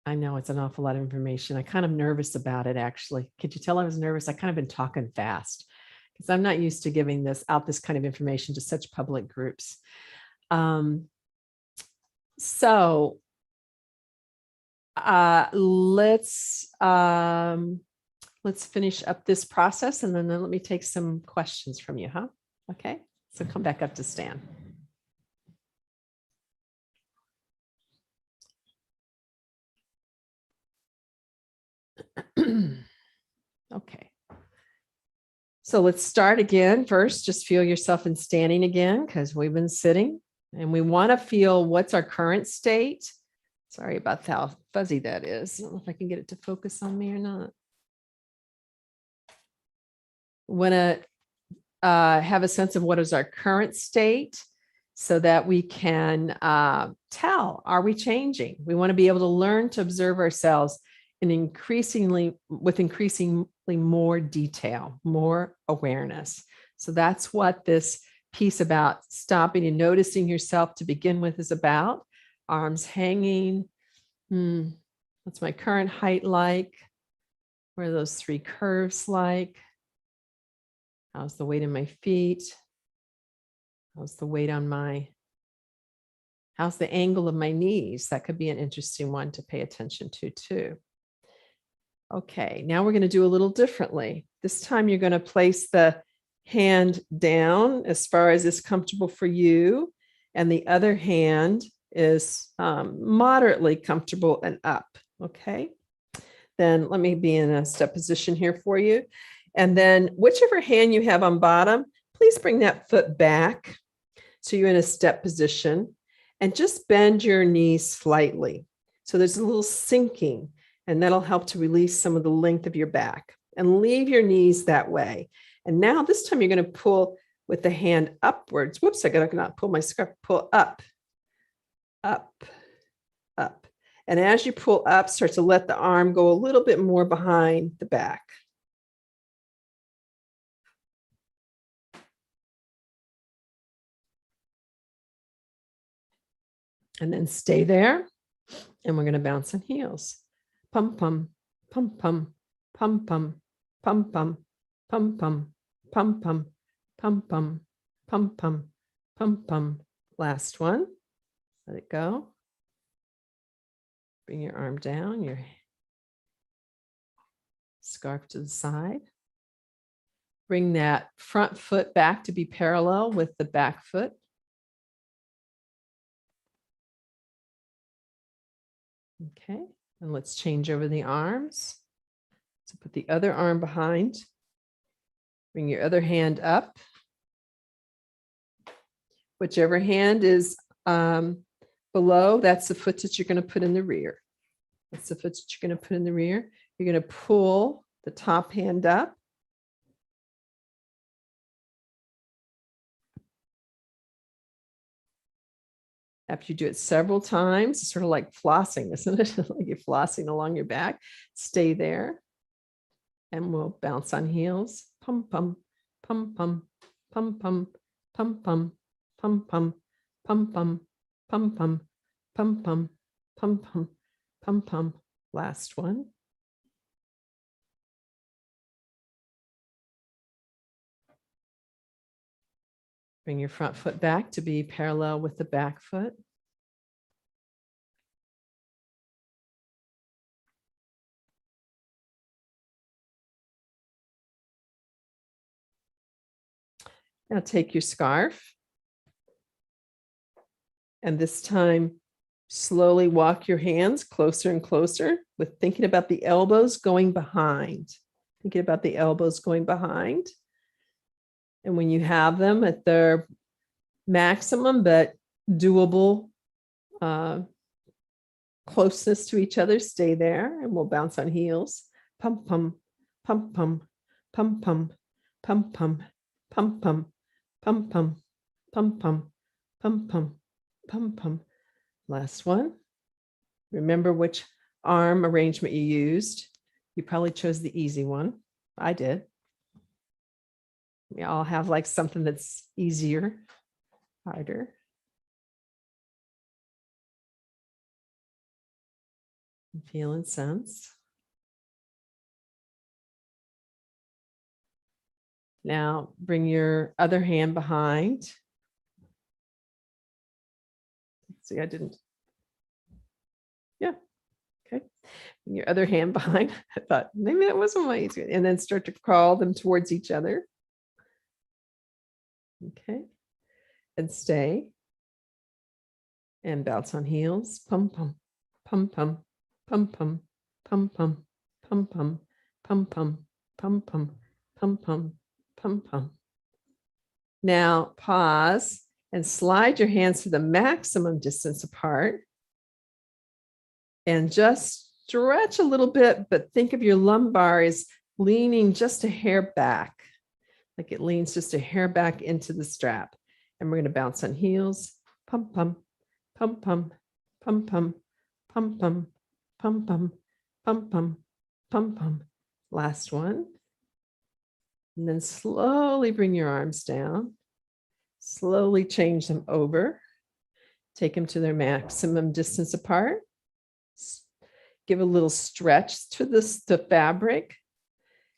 A: I know it's an awful lot of information. I'm kind of nervous about it, actually. Could you tell I was nervous? I kind of been talking fast because I'm not used to giving this kind of information to such public groups. So let's finish up this process and then let me take some questions from you, huh? Okay, so come back up to stand. Okay. So let's start again. First, just feel yourself in standing again because we've been sitting and we want to feel what's our current state. Sorry about how fuzzy that is. I don't know if I can get it to focus on me or not. Want to have a sense of what is our current state so that we can tell, are we changing? We want to be able to learn to observe ourselves with increasingly more detail, more awareness. So that's what this piece about stopping and noticing yourself to begin with is about. Arms hanging. What's my current height like? What are those three curves like? How's the weight in my feet? How's the weight on how's the angle of my knees? That could be an interesting one to pay attention to too. Okay, now we're going to do a little differently. This time you're going to place the hand down as far as is comfortable for you, and the other hand is moderately comfortable and up. Okay, then let me be in a step position here for you. And then whichever hand you have on bottom, please bring that foot back so you're in a step position and just bend your knees slightly. So there's a little sinking, and that'll help to release some of the length of your back, and leave your knees that way. And now this time you're going to pull with the hand upwards. Whoops, I got to not pull my scarf, pull up, up, up. And as you pull up, start to let the arm go a little bit more behind the back. And then stay there. And we're going to bounce on heels. Pum, pum, pum, pum, pum, pum, pum, pum, pum, pum, pum, pum, pum, pum, pum, pum, pum, pum. Last one. Let it go. Bring your arm down, your scarf to the side. Bring that front foot back to be parallel with the back foot. Okay, and let's change over the arms. So put the other arm behind. Bring your other hand up. Whichever hand is below, that's the foot that you're going to put in the rear. That's the foot that you're going to put in the rear. You're going to pull the top hand up. After you do it several times, it's sort of like flossing, isn't it? Like you're flossing along your back. Stay there. And we'll bounce on heels. Pum, pum, pum, pum, pum, pum, pum, pum, pum, pum, pum, pum, pum, pum, pum, pum, pum, pum, pum, pum. Last one. Bring your front foot back to be parallel with the back foot. Now take your scarf. And this time, slowly walk your hands closer and closer with thinking about the elbows going behind. Thinking about the elbows going behind. And when you have them at their maximum but doable closeness to each other, stay there, and we'll bounce on heels. Pum, pum, pum, pum, pum, pum, pum, pum, pum, pum, pum, pum, pum, pum, pum, pum, pum, pum. Last one. Remember which arm arrangement you used. You probably chose the easy one. I did. We all have like something that's easier, harder. Feel and sense. Now bring your other hand behind. See, I didn't. Yeah. Okay. Bring your other hand behind. I thought maybe that wasn't my easy. And then start to crawl them towards each other. Okay. And stay. And bounce on heels. Pum, pum, pum, pum, pum, pum, pum, pum, pum, pum, pum, pum, pum, pum, pum, pum, pum, pum. Now pause and slide your hands to the maximum distance apart. And just stretch a little bit, but think of your lumbar as leaning just a hair back, like it leans just a hair back into the strap. And we're going to bounce on heels. Pum, pum, pum, pum, pum, pum, pum, pum, pum, pum, pum, pum, pum, pum. Last one. And then slowly bring your arms down. Slowly change them over. Take them to their maximum distance apart. Give a little stretch to the fabric.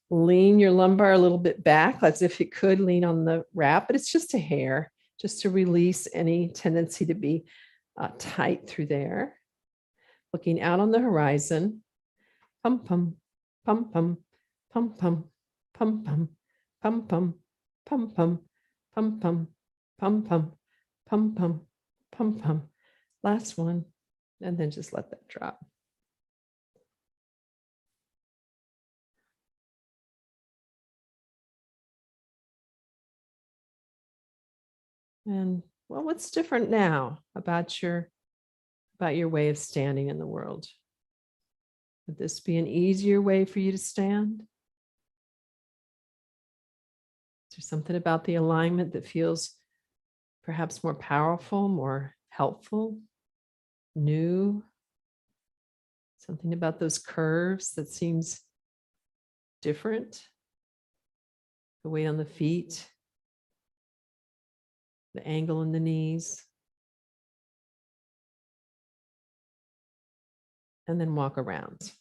A: Lean your lumbar a little bit back, as if you could lean on the wrap, but it's just a hair, just to release any tendency to be tight through there. Looking out on the horizon. Pum, pum, pum, pum, pum, pum, pum, pum, pum, pum, pum, pum, pum, pum, pum, pum, pum, pum, pum, pum. Last one, and then just let that drop. And well, what's different now about your way of standing in the world? Would this be an easier way for you to stand? Is there something about the alignment that feels perhaps more powerful, more helpful, new? Something about those curves that seems different? The weight on the feet, the angle in the knees. And then walk around.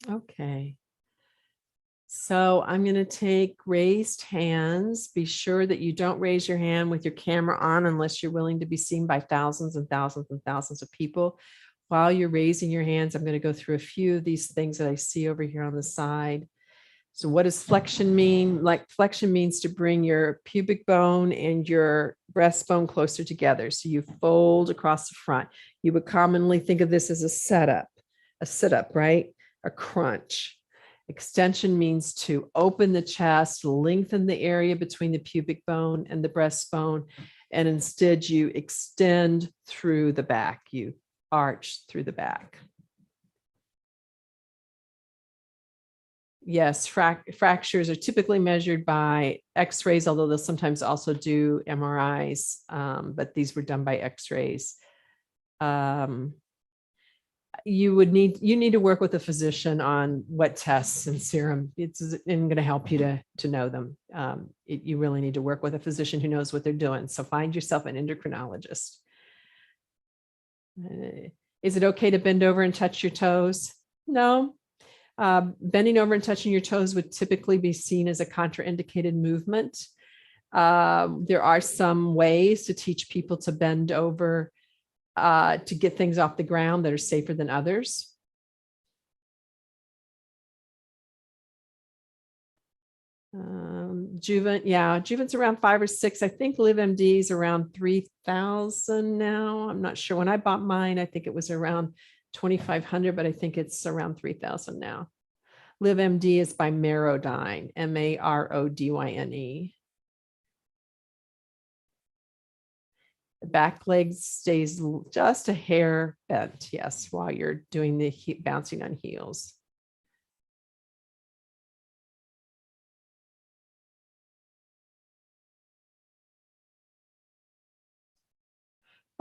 A: Okay. So I'm going to take raised hands. Be sure that you don't raise your hand with your camera on unless you're willing to be seen by thousands and thousands and thousands of people. While you're raising your hands, I'm going to go through a few of these things that I see over here on the side. So what does flexion mean? Like flexion means to bring your pubic bone and your breastbone closer together. So you fold across the front. You would commonly think of this as a sit-up, right? A crunch. Extension means to open the chest, lengthen the area between the pubic bone and the breastbone, and instead you extend through the back. You arch through the back. Yes, fractures are typically measured by x-rays, although they'll sometimes also do MRIs, but these were done by x-rays. you need to work with a physician on what tests and serum it's going to help you to know them. You really need to work with a physician who knows what they're doing. So find yourself an endocrinologist. Is it okay to bend over and touch your toes? No. Bending over and touching your toes would typically be seen as a contraindicated movement. There are some ways to teach people to bend over to get things off the ground that are safer than others. Juvent's around 5 or 6. I think LiveMD is around 3,000 now. I'm not sure. When I bought mine, I think it was around 2,500, but I think it's around 3,000 now. LiveMD is by Marodyne, Marodyne. The back leg stays just a hair bent, yes, while you're doing the bouncing on heels.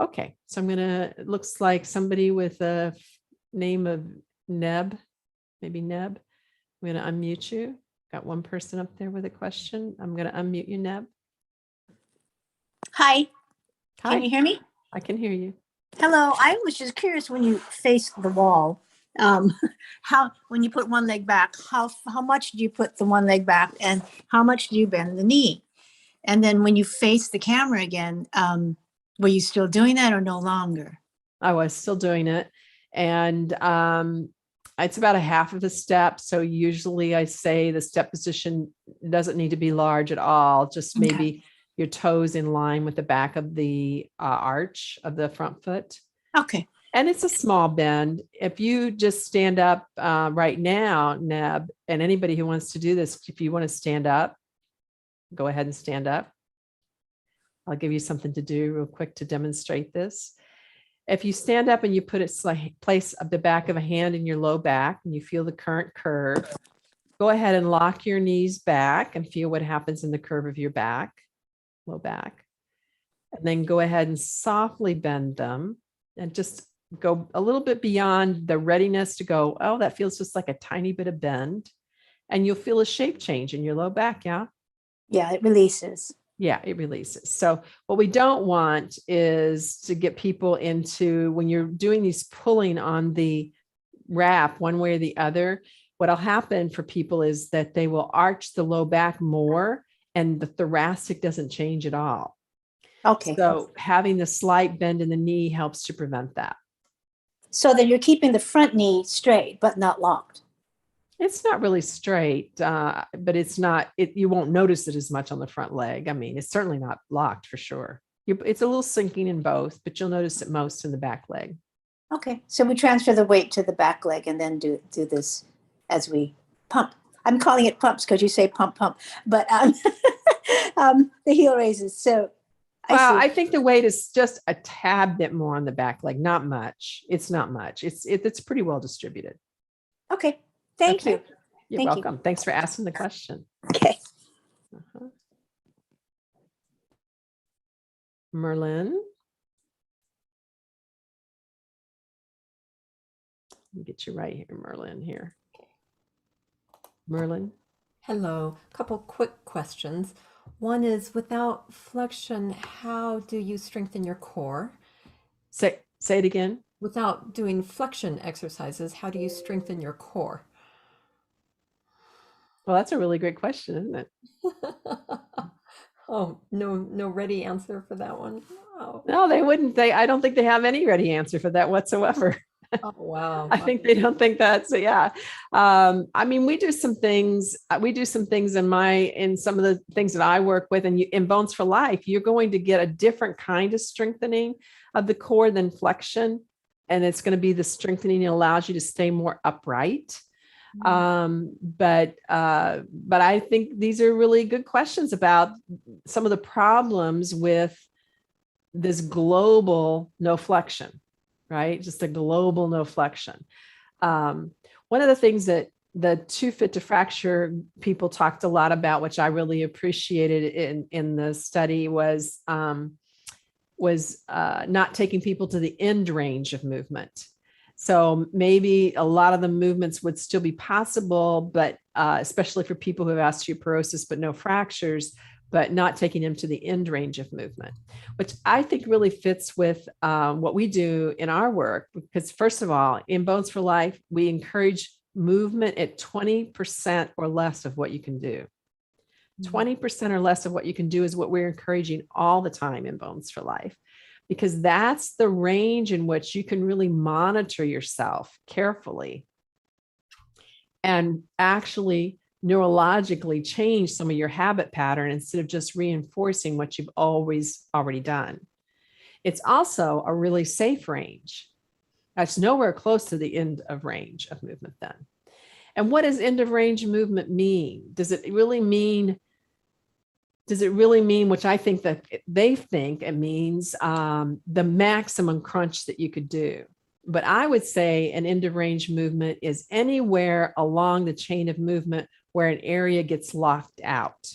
A: Okay, so it looks like somebody with a name of Neb, maybe Neb. I'm going to unmute you. Got one person up there with a question. I'm going to unmute you, Neb.
B: Hi.
A: Hi.
B: Can you hear me?
A: I can hear you.
B: Hello. I was just curious, when you face the wall, when you put one leg back, how much do you put the one leg back, and how much do you bend the knee? And then when you face the camera again, were you still doing that or no longer?
A: I was still doing it. And it's about a half of a step. So usually I say the step position doesn't need to be large at all. Just maybe your toes in line with the back of the arch of the front foot.
B: Okay.
A: And it's a small bend. If you just stand up right now, Neb, and anybody who wants to do this, if you want to stand up, go ahead and stand up. I'll give you something to do real quick to demonstrate this. If you stand up and you place the back of a hand in your low back and you feel the current curve, go ahead and lock your knees back and feel what happens in the curve of your back, low back. And then go ahead and softly bend them and just go a little bit beyond the readiness to go, oh, that feels just like a tiny bit of bend. And you'll feel a shape change in your low back, yeah?
B: Yeah, it releases.
A: Yeah, it releases. So what we don't want is to get people into, when you're doing these pulling on the wrap one way or the other, what'll happen for people is that they will arch the low back more and the thoracic doesn't change at all.
B: Okay.
A: So having the slight bend in the knee helps to prevent that.
B: So then you're keeping the front knee straight, but not locked.
A: It's not really straight, but it's not, you won't notice it as much on the front leg. I mean, it's certainly not locked for sure. It's a little sinking in both, but you'll notice it most in the back leg.
B: Okay. So we transfer the weight to the back leg and then do this as we pump. I'm calling it pumps because you say pump, but the heel raises. So
A: I think the weight is just a tad bit more on the back leg, not much. It's not much. It's pretty well distributed.
B: Okay. Thank you.
A: You're welcome. Thanks for asking the question.
B: Okay.
A: Merlin. Let me get you right here, Merlin here. Merlin.
C: Hello, a couple quick questions. One is, without flexion, how do you strengthen your core?
A: Say it again.
C: Without doing flexion exercises, how do you strengthen your core?
A: Well, that's a really great question, isn't it?
C: Oh, no ready answer for that one. Oh.
A: No, they wouldn't. I don't think they have any ready answer for that whatsoever.
C: Oh, wow.
A: I think they don't think that. So yeah. I mean, we do some things in some of the things that I work with, and in Bones for Life, you're going to get a different kind of strengthening of the core than flexion. And it's going to be the strengthening that allows you to stay more upright. But I think these are really good questions about some of the problems with this global no flexion, right? Just a global no flexion. One of the things that the Too Fit to Fracture people talked a lot about, which I really appreciated in the study, was not taking people to the end range of movement. So maybe a lot of the movements would still be possible, but especially for people who have osteoporosis, but no fractures, but not taking them to the end range of movement, which I think really fits with what we do in our work. Because first of all, in Bones for Life, we encourage movement at 20% or less of what you can do. 20% or less of what you can do is what we're encouraging all the time in Bones for Life, because that's the range in which you can really monitor yourself carefully and actually neurologically change some of your habit pattern instead of just reinforcing what you've always already done. It's also a really safe range. That's nowhere close to the end of range of movement then. And what does end of range movement mean? Does it really mean, which I think that they think it means the maximum crunch that you could do. But I would say an end of range movement is anywhere along the chain of movement where an area gets locked out.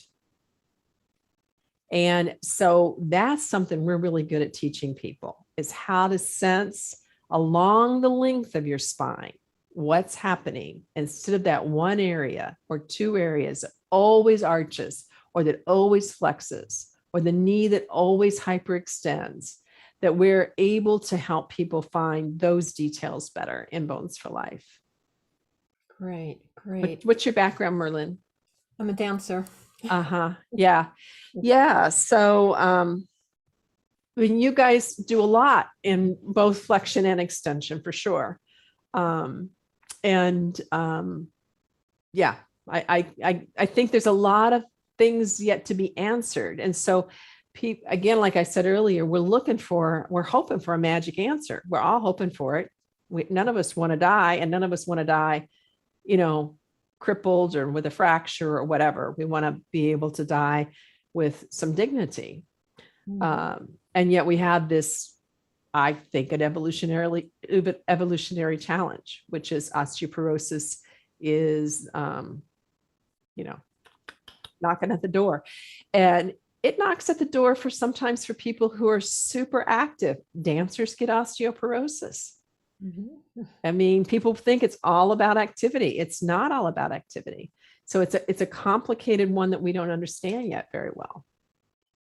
A: And so that's something we're really good at teaching people, is how to sense along the length of your spine what's happening instead of that one area or two areas that always arches or that always flexes or the knee that always hyperextends, that we're able to help people find those details better in Bones for Life.
C: Great, great.
A: What's your background, Merlin?
C: I'm a dancer.
A: Yeah. Yeah. So, I mean, you guys do a lot in both flexion and extension for sure. Yeah, I think there's a lot of things yet to be answered. And so again, like I said earlier, we're hoping for a magic answer. We're all hoping for it. None of us want to die, and none of us want to die, crippled or with a fracture or whatever. We want to be able to die with some dignity. And yet we have this, I think, an evolutionary challenge, which is osteoporosis is, knocking at the door. And it knocks at the door sometimes for people who are super active. Dancers get osteoporosis. I mean, people think it's all about activity. It's not all about activity. So it's a complicated one that we don't understand yet very well.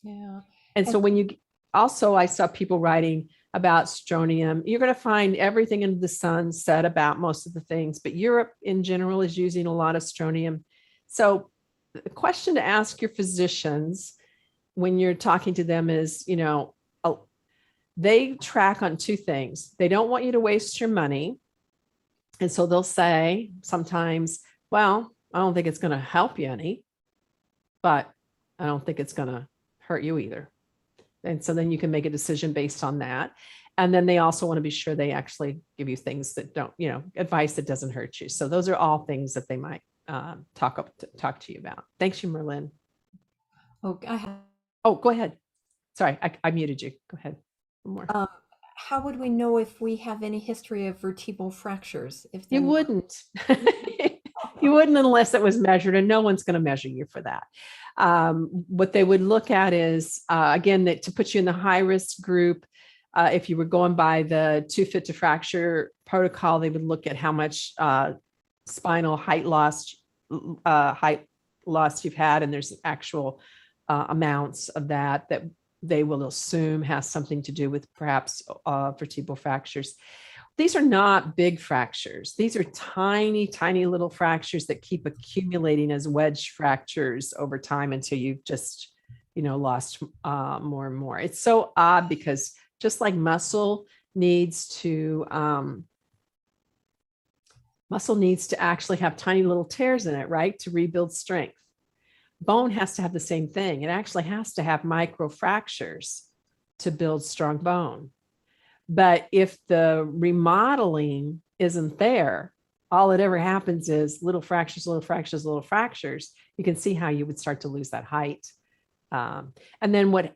C: Yeah.
A: And so I saw people writing about strontium. You're going to find everything under the sun said about most of the things, but Europe in general is using a lot of strontium. So the question to ask your physicians when you're talking to them is, they track on two things. They don't want you to waste your money. And so they'll say sometimes, well, I don't think it's going to help you any, but I don't think it's going to hurt you either. And so then you can make a decision based on that. And then they also want to be sure they actually give you things that don't, advice that doesn't hurt you. So those are all things that they might talk to you about. Thanks, you, Merlin. Oh, go ahead. Sorry, I muted you. Go ahead. One more.
C: How would we know if we have any history of vertebral fractures?
A: You wouldn't. You wouldn't unless it was measured, and no one's going to measure you for that. What they would look at is, again, that to put you in the high risk group, if you were going by the Too Fit to Fracture protocol, they would look at how much spinal height loss you've had, and there's actual amounts of that they will assume has something to do with perhaps vertebral fractures. These are not big fractures. These are tiny, tiny little fractures that keep accumulating as wedge fractures over time until you've just, lost more and more. It's so odd because just like muscle needs to actually have tiny little tears in it, right? To rebuild strength. Bone has to have the same thing. It actually has to have micro fractures to build strong bone. But if the remodeling isn't there, all that ever happens is little fractures, little fractures, little fractures. You can see how you would start to lose that height. And then what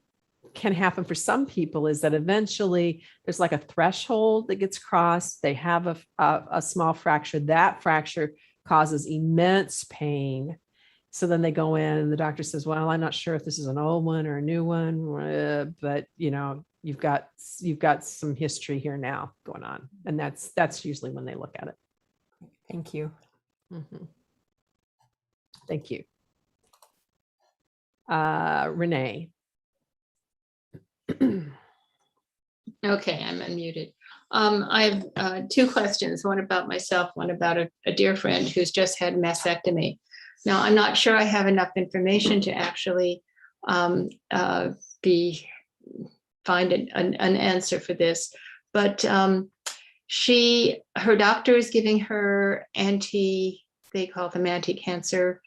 A: can happen for some people is that eventually there's like a threshold that gets crossed. They have a small fracture. That fracture causes immense pain. So then they go in and the doctor says, well, I'm not sure if this is an old one or a new one, but you've got some history here now going on, and that's usually when they look at it.
C: Thank you.
A: Mhm. Thank you. Renee.
D: Okay, I'm unmuted. I have two questions, one about myself, one about a dear friend who's just had mastectomy. Now, I'm not sure I have enough information to actually find an answer for this, but her doctor is giving her they call them anti-cancer,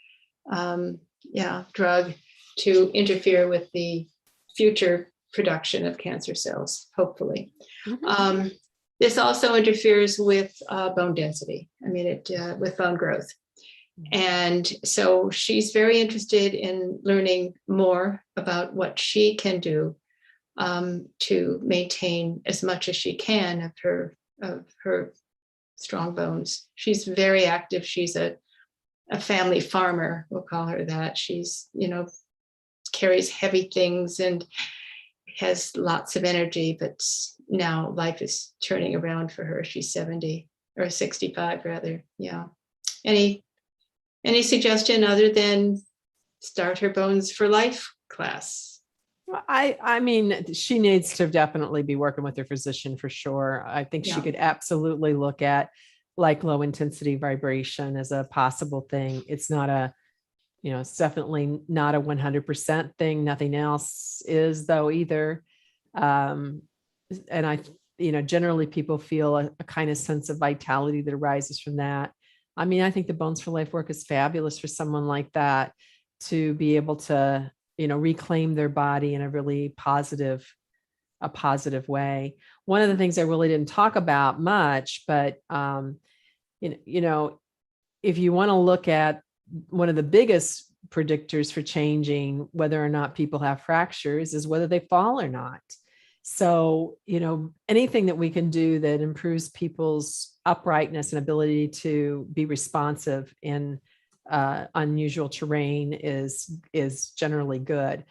D: drug to interfere with the future production of cancer cells, hopefully.
A: Mhm.
D: This also interferes with bone density. I mean, with bone growth. And so she's very interested in learning more about what she can do to maintain as much as she can of her strong bones. She's very active. She's a family farmer, we'll call her that. She's, carries heavy things and has lots of energy, but now life is turning around for her. She's 70 or 65 rather. Yeah. Any suggestion other than start her Bones for Life class?
A: Well, I mean, she needs to definitely be working with her physician for sure. I think she
D: Yeah.
A: could absolutely look at like low intensity vibration as a possible thing. It's not it's definitely not a 100% thing. Nothing else is though either. And I, generally people feel a kind of sense of vitality that arises from that. I mean, I think the Bones for Life work is fabulous for someone like that to be able to, reclaim their body in a really positive way. One of the things I really didn't talk about much, but, if you want to look at one of the biggest predictors for changing whether or not people have fractures is whether they fall or not. So, anything that we can do that improves people's uprightness and ability to be responsive in unusual terrain is generally good.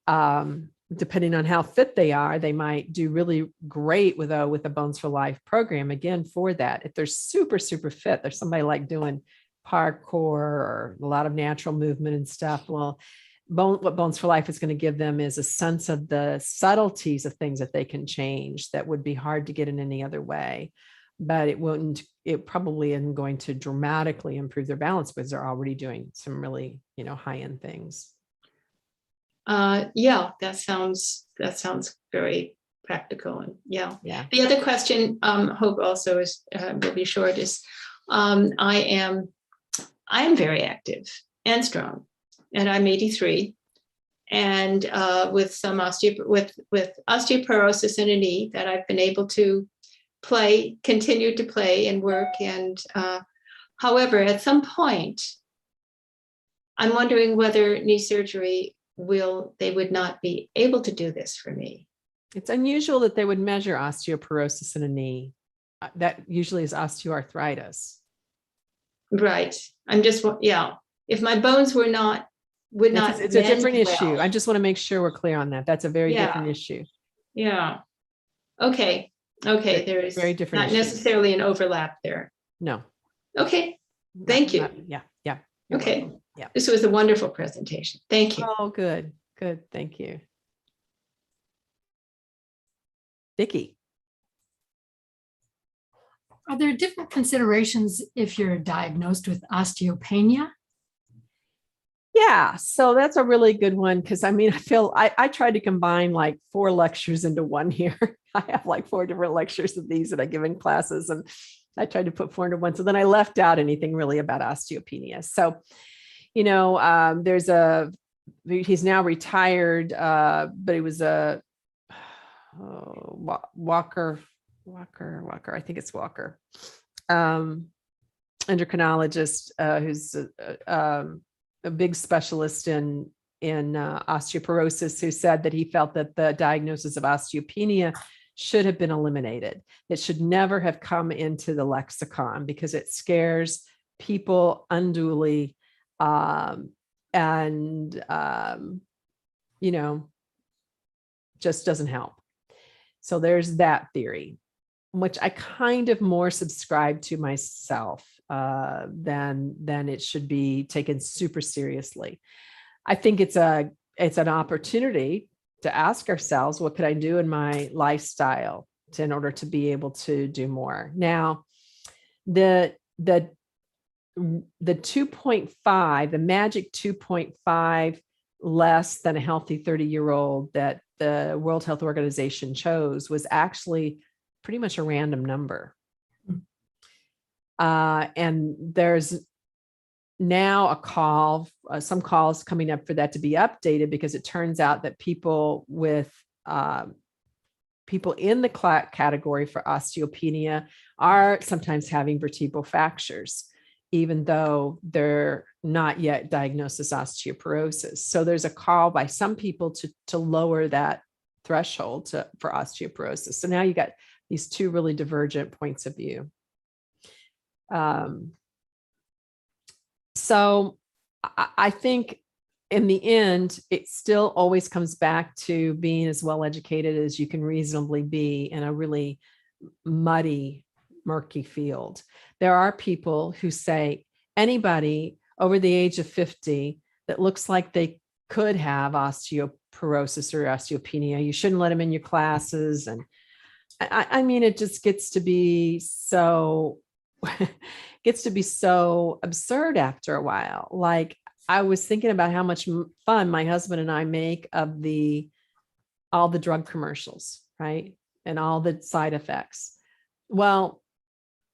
A: Depending on how fit they are, they might do really great with a Bones for Life program. Again, for that, if they're super, super fit, there's somebody like doing parkour or a lot of natural movement and stuff. Well, what Bones for Life is going to give them is a sense of the subtleties of things that they can change that would be hard to get in any other way. But it probably isn't going to dramatically improve their balance because they're already doing some really, high-end things.
D: Yeah, that sounds very practical. And yeah. The other question, Hope also will be short, is I am very active and strong, and I'm 83, and with some osteoporosis in a knee that I've been able to continue to play and work. And however, at some point, I'm wondering whether knee surgery they would not be able to do this for me.
A: It's unusual that they would measure osteoporosis in a knee. That usually is osteoarthritis.
D: Right. I'm just, if my bones would not.
A: It's a different issue. I just want to make sure we're clear on that. That's a very different issue.
D: Yeah. Okay. There is
A: very different
D: not necessarily an overlap there.
A: No.
D: Okay. Thank you.
A: Yeah.
D: Okay.
A: Welcome. Yeah.
D: This was a wonderful presentation. Thank you.
A: Oh, good. Thank you. Vicki.
E: Are there different considerations if you're diagnosed with osteopenia?
A: Yeah, so that's a really good one because I mean, I tried to combine like 4 lectures into one here. I have like 4 different lectures of these that I give in classes, and I tried to put 4 into one. So then I left out anything really about osteopenia. So, he's now retired, but he was a Walker. I think it's Walker, endocrinologist who's a big specialist in osteoporosis, who said that he felt that the diagnosis of osteopenia should have been eliminated. It should never have come into the lexicon because it scares people unduly, and just doesn't help. So there's that theory, which I kind of more subscribe to myself than it should be taken super seriously. I think it's an opportunity to ask ourselves, what could I do in my lifestyle in order to be able to do more? Now, the 2.5, the magic 2.5 less than a healthy 30-year-old that the World Health Organization chose was actually pretty much a random number. And there's now a call, some calls coming up for that to be updated, because it turns out that people with people in the category for osteopenia are sometimes having vertebral fractures, even though they're not yet diagnosed as osteoporosis. So there's a call by some people to lower that threshold for osteoporosis. So now you got these two really divergent points of view. So I think in the end, it still always comes back to being as well educated as you can reasonably be in a really muddy, murky field. There are people who say anybody over the age of 50 that looks like they could have osteoporosis or osteopenia, you shouldn't let them in your classes. And I mean, it just gets to be so absurd after a while. Like, I was thinking about how much fun my husband and I make of all the drug commercials, right? And all the side effects. Well,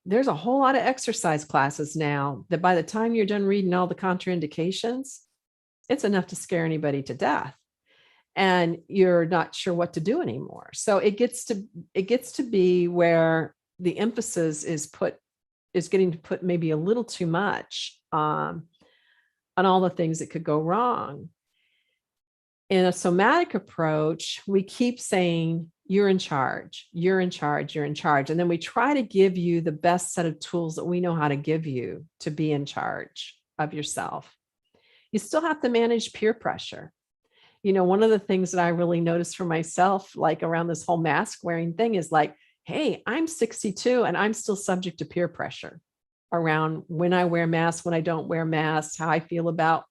A: there's a whole lot of exercise classes now that by the time you're done reading all the contraindications, it's enough to scare anybody to death. And you're not sure what to do anymore. So it gets to be where the emphasis is getting to put maybe a little too much on all the things that could go wrong. In a somatic approach, we keep saying, you're in charge, you're in charge, you're in charge. And then we try to give you the best set of tools that we know how to give you to be in charge of yourself. You still have to manage peer pressure. You know, one of the things that I really noticed for myself, like around this whole mask wearing thing, is like, hey, I'm 62 and I'm still subject to peer pressure around when I wear masks, when I don't wear masks, how I feel about,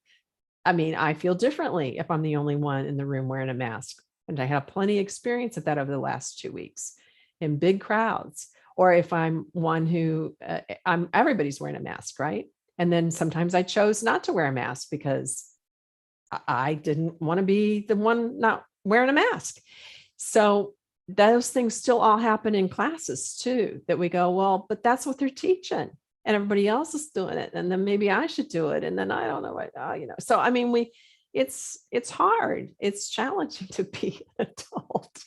A: I feel differently if I'm the only one in the room wearing a mask. And I have plenty of experience of that over the last 2 weeks in big crowds, or if I'm one who everybody's wearing a mask, right? And then sometimes I chose not to wear a mask because I didn't want to be the one not wearing a mask. So those things still all happen in classes too, that we go, well, but that's what they're teaching and everybody else is doing it. And then maybe I should do it. And then I don't know what, so, I mean, it's hard. It's challenging to be an adult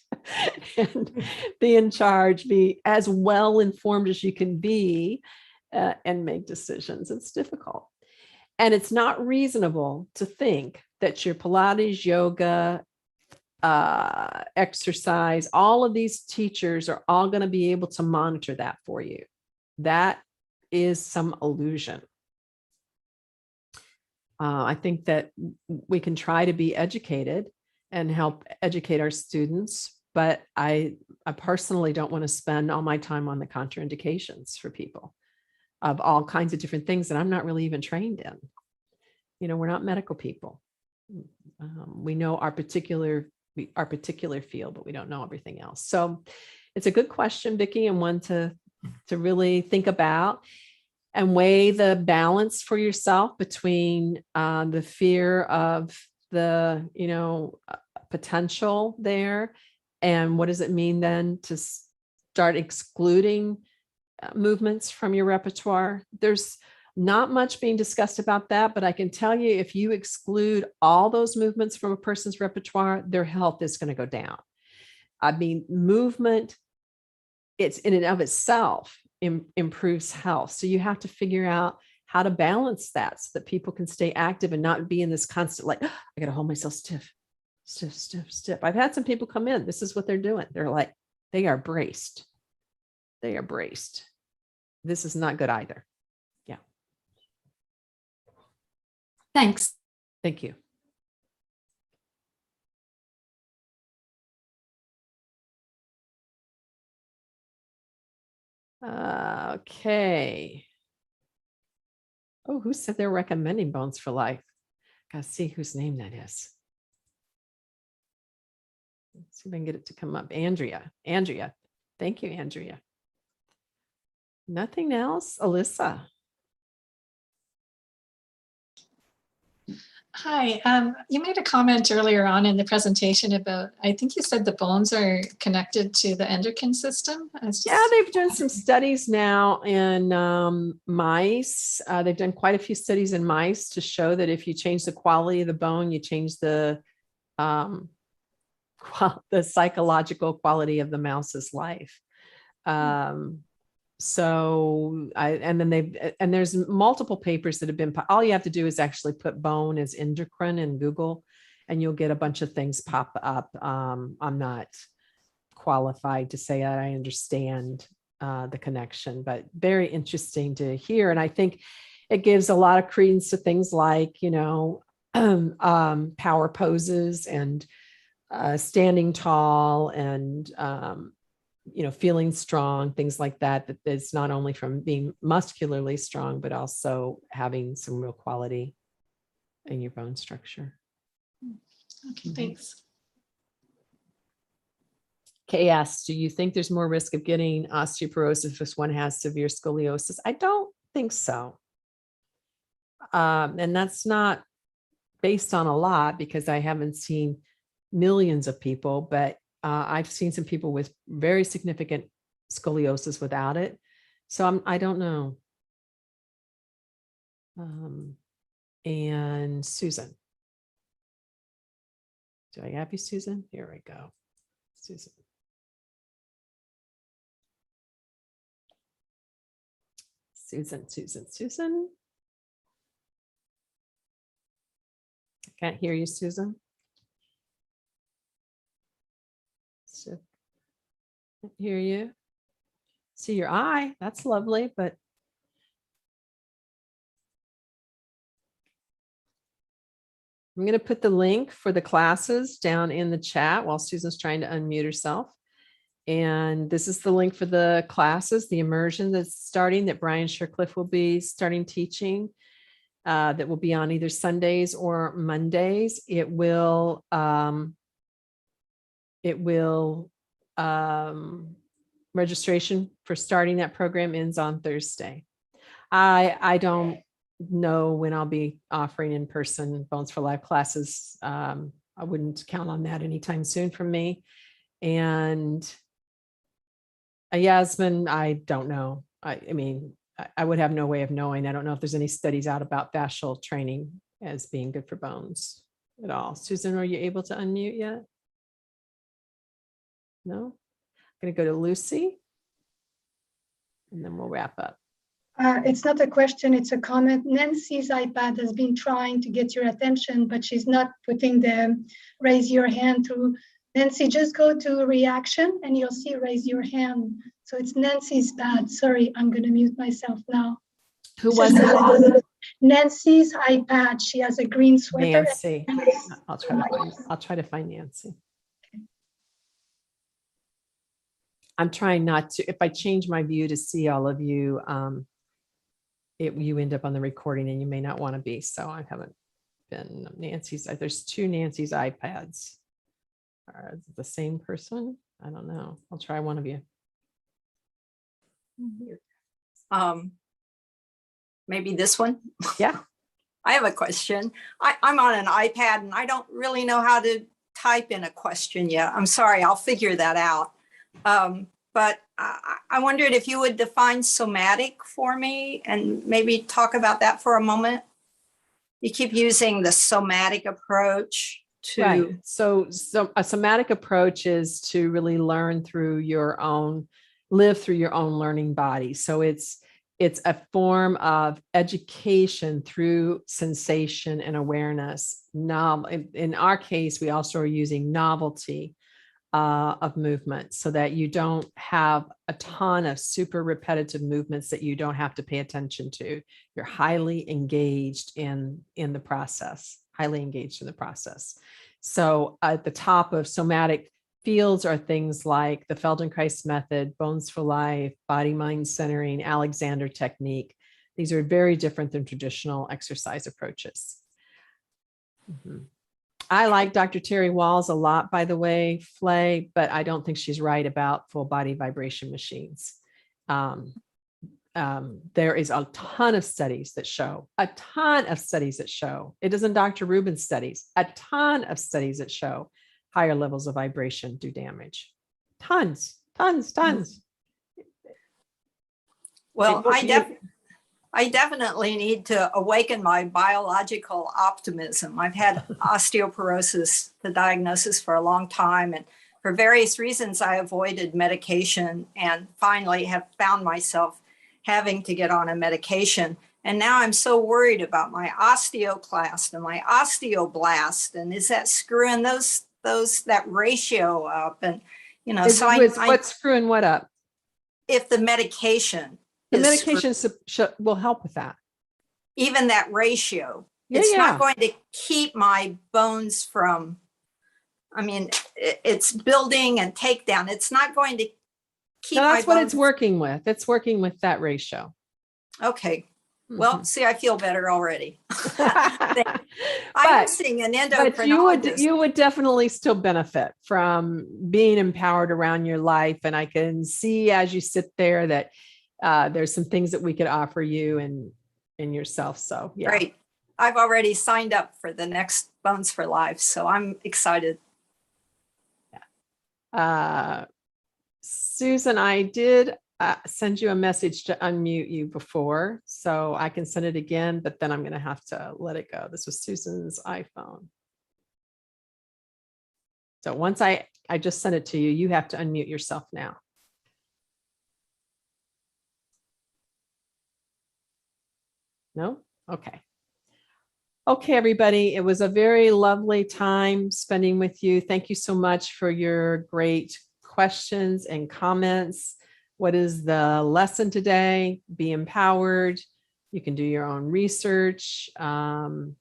A: and be in charge, be as well informed as you can be and make decisions. It's difficult. And it's not reasonable to think that your Pilates, yoga, exercise, all of these teachers are all going to be able to monitor that for you. That is some illusion. I think that we can try to be educated and help educate our students, but I personally don't want to spend all my time on the contraindications for people of all kinds of different things that I'm not really even trained in. You know, we're not medical people. We know our particular field, but we don't know everything else. So it's a good question, Vicki, and one to really think about and weigh the balance for yourself between the fear of the, potential there. And what does it mean then to start excluding movements from your repertoire? There's not much being discussed about that, but I can tell you, if you exclude all those movements from a person's repertoire, their health is going to go down. I mean, movement, it's in and of itself improves health. So you have to figure out how to balance that so that people can stay active and not be in this constant, like, oh, I got to hold myself stiff. I've had some people come in. This is what they're doing. They're like, they are braced. This is not good either. Yeah.
E: Thanks.
A: Thank you. Okay. Oh, who said they're recommending Bones for Life? Gotta see whose name that is. Let's see if I can get it to come up. Andrea. Thank you, Andrea. Nothing else? Alyssa.
F: Hi, you made a comment earlier on in the presentation about, I think you said the bones are connected to the endocrine system.
A: Yeah, they've done some studies now in mice. They've done quite a few studies in mice to show that if you change the quality of the bone, you change the psychological quality of the mouse's life. And there's multiple papers that have been, all you have to do is actually put bone as endocrine in Google and you'll get a bunch of things pop up. I'm not qualified to say that I understand the connection, but very interesting to hear. And I think it gives a lot of credence to things like, power poses and standing tall and, feeling strong, things like that, that it's not only from being muscularly strong, but also having some real quality in your bone structure.
F: Okay, thanks.
A: KS, do you think there's more risk of getting osteoporosis if one has severe scoliosis? I don't think so. And that's not based on a lot because I haven't seen millions of people, but I've seen some people with very significant scoliosis without it. So I don't know. And Susan. Do I have you, Susan? Here we go. Susan. Susan. I can't hear you, Susan. So, can't hear you. See your eye. That's lovely, but I'm going to put the link for the classes down in the chat while Susan's trying to unmute herself. And this is the link for the classes, the immersion that's starting, that Brian Shercliffe will be starting teaching, that will be on either Sundays or Mondays. Registration for starting that program ends on Thursday. I don't know when I'll be offering in-person Bones for Life classes. I wouldn't count on that anytime soon from me. And Yasmin, I don't know. I mean, I would have no way of knowing. I don't know if there's any studies out about fascial training as being good for bones at all. Susan, are you able to unmute yet? No? I'm going to go to Lucy and then we'll wrap up.
G: It's not a question, it's a comment. Nancy's iPad has been trying to get your attention, but she's not putting the raise your hand through. Nancy, just go to reaction and you'll see raise your hand. So it's Nancy's pad. Sorry, I'm going to mute myself now.
A: Who was it?
G: Nancy's iPad. She has a green sweater.
A: Nancy. I'll try to find Nancy. I'm trying not to, if I change my view to see all of you, you end up on the recording and you may not want to be. So I haven't been Nancy's. There's two Nancy's iPads. Is it the same person? I don't know. I'll try one of you.
H: Maybe this one.
A: Yeah.
H: I have a question. I'm on an iPad and I don't really know how to type in a question yet. I'm sorry, I'll figure that out. But I wondered if you would define somatic for me and maybe talk about that for a moment. You keep using the somatic approach to.
A: Right. So a somatic approach is to really live through your own learning body. So it's a form of education through sensation and awareness. Now, in our case, we also are using novelty of movement so that you don't have a ton of super repetitive movements that you don't have to pay attention to. You're highly engaged in the process, So at the top of somatic fields are things like the Feldenkrais Method, Bones for Life, body-mind centering, Alexander technique. These are very different than traditional exercise approaches. I like Dr. Terry Walls a lot, by the way, Flay, but I don't think she's right about full body vibration machines. There is a ton of studies that show, it isn't Dr. Rubin's studies, a ton of studies that show higher levels of vibration do damage. Tons.
H: Well, I definitely need to awaken my biological optimism. I've had osteoporosis, the diagnosis, for a long time, and for various reasons, I avoided medication and finally have found myself having to get on a medication. And now I'm so worried about my osteoclast and my osteoblast, and is that screwing that ratio up? And so
A: what's screwing what up?
H: If the medication.
A: The medication will help with that.
H: Even that ratio. It's not going to keep my bones from, it's building and takedown. It's not going to keep my bones.
A: That's what it's working with. It's working with that ratio.
H: Okay. Well, see, I feel better already. I'm seeing an endocrinologist.
A: But you would definitely still benefit from being empowered around your life. And I can see as you sit there that there's some things that we could offer you and yourself. So yeah.
H: Great. I've already signed up for the next Bones for Life, so I'm excited.
A: Yeah. Susan, I did send you a message to unmute you before, so I can send it again, but then I'm going to have to let it go. This was Susan's iPhone. So once I just sent it to you, you have to unmute yourself now. No? Okay. Okay, everybody. It was a very lovely time spending with you. Thank you so much for your great questions and comments. What is the lesson today? Be empowered. You can do your own research. You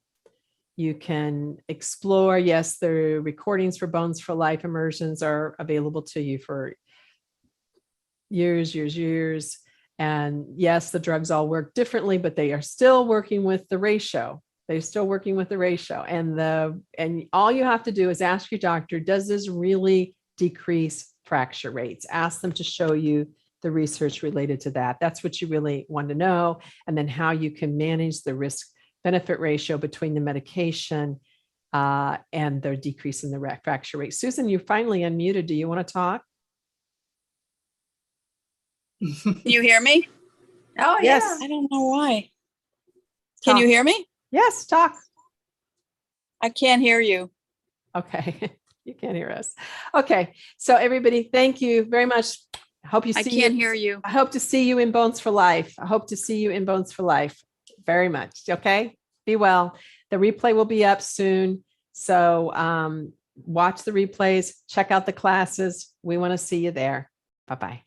A: can explore. Yes, the recordings for Bones for Life immersions are available to you for years. And yes, the drugs all work differently, but they are still working with the ratio. They're still working with the ratio. And all you have to do is ask your doctor, does this really decrease fracture rates? Ask them to show you the research related to that. That's what you really want to know. And then how you can manage the risk benefit ratio between the medication and the decrease in the fracture rate. Susan, you finally unmuted. Do you want to talk?
I: Can you hear me?
H: Oh,
A: yes.
H: yeah.
I: I don't know why. Can you hear me?
A: Yes, talk.
I: I can't hear you.
A: Okay, you can't hear us. Okay, so everybody, thank you very much. I hope you see
I: I can't hear you.
A: I hope to see you in Bones for Life. I hope to see you in Bones for Life very much. Okay, be well. The replay will be up soon. So watch the replays, check out the classes. We want to see you there. Bye-bye.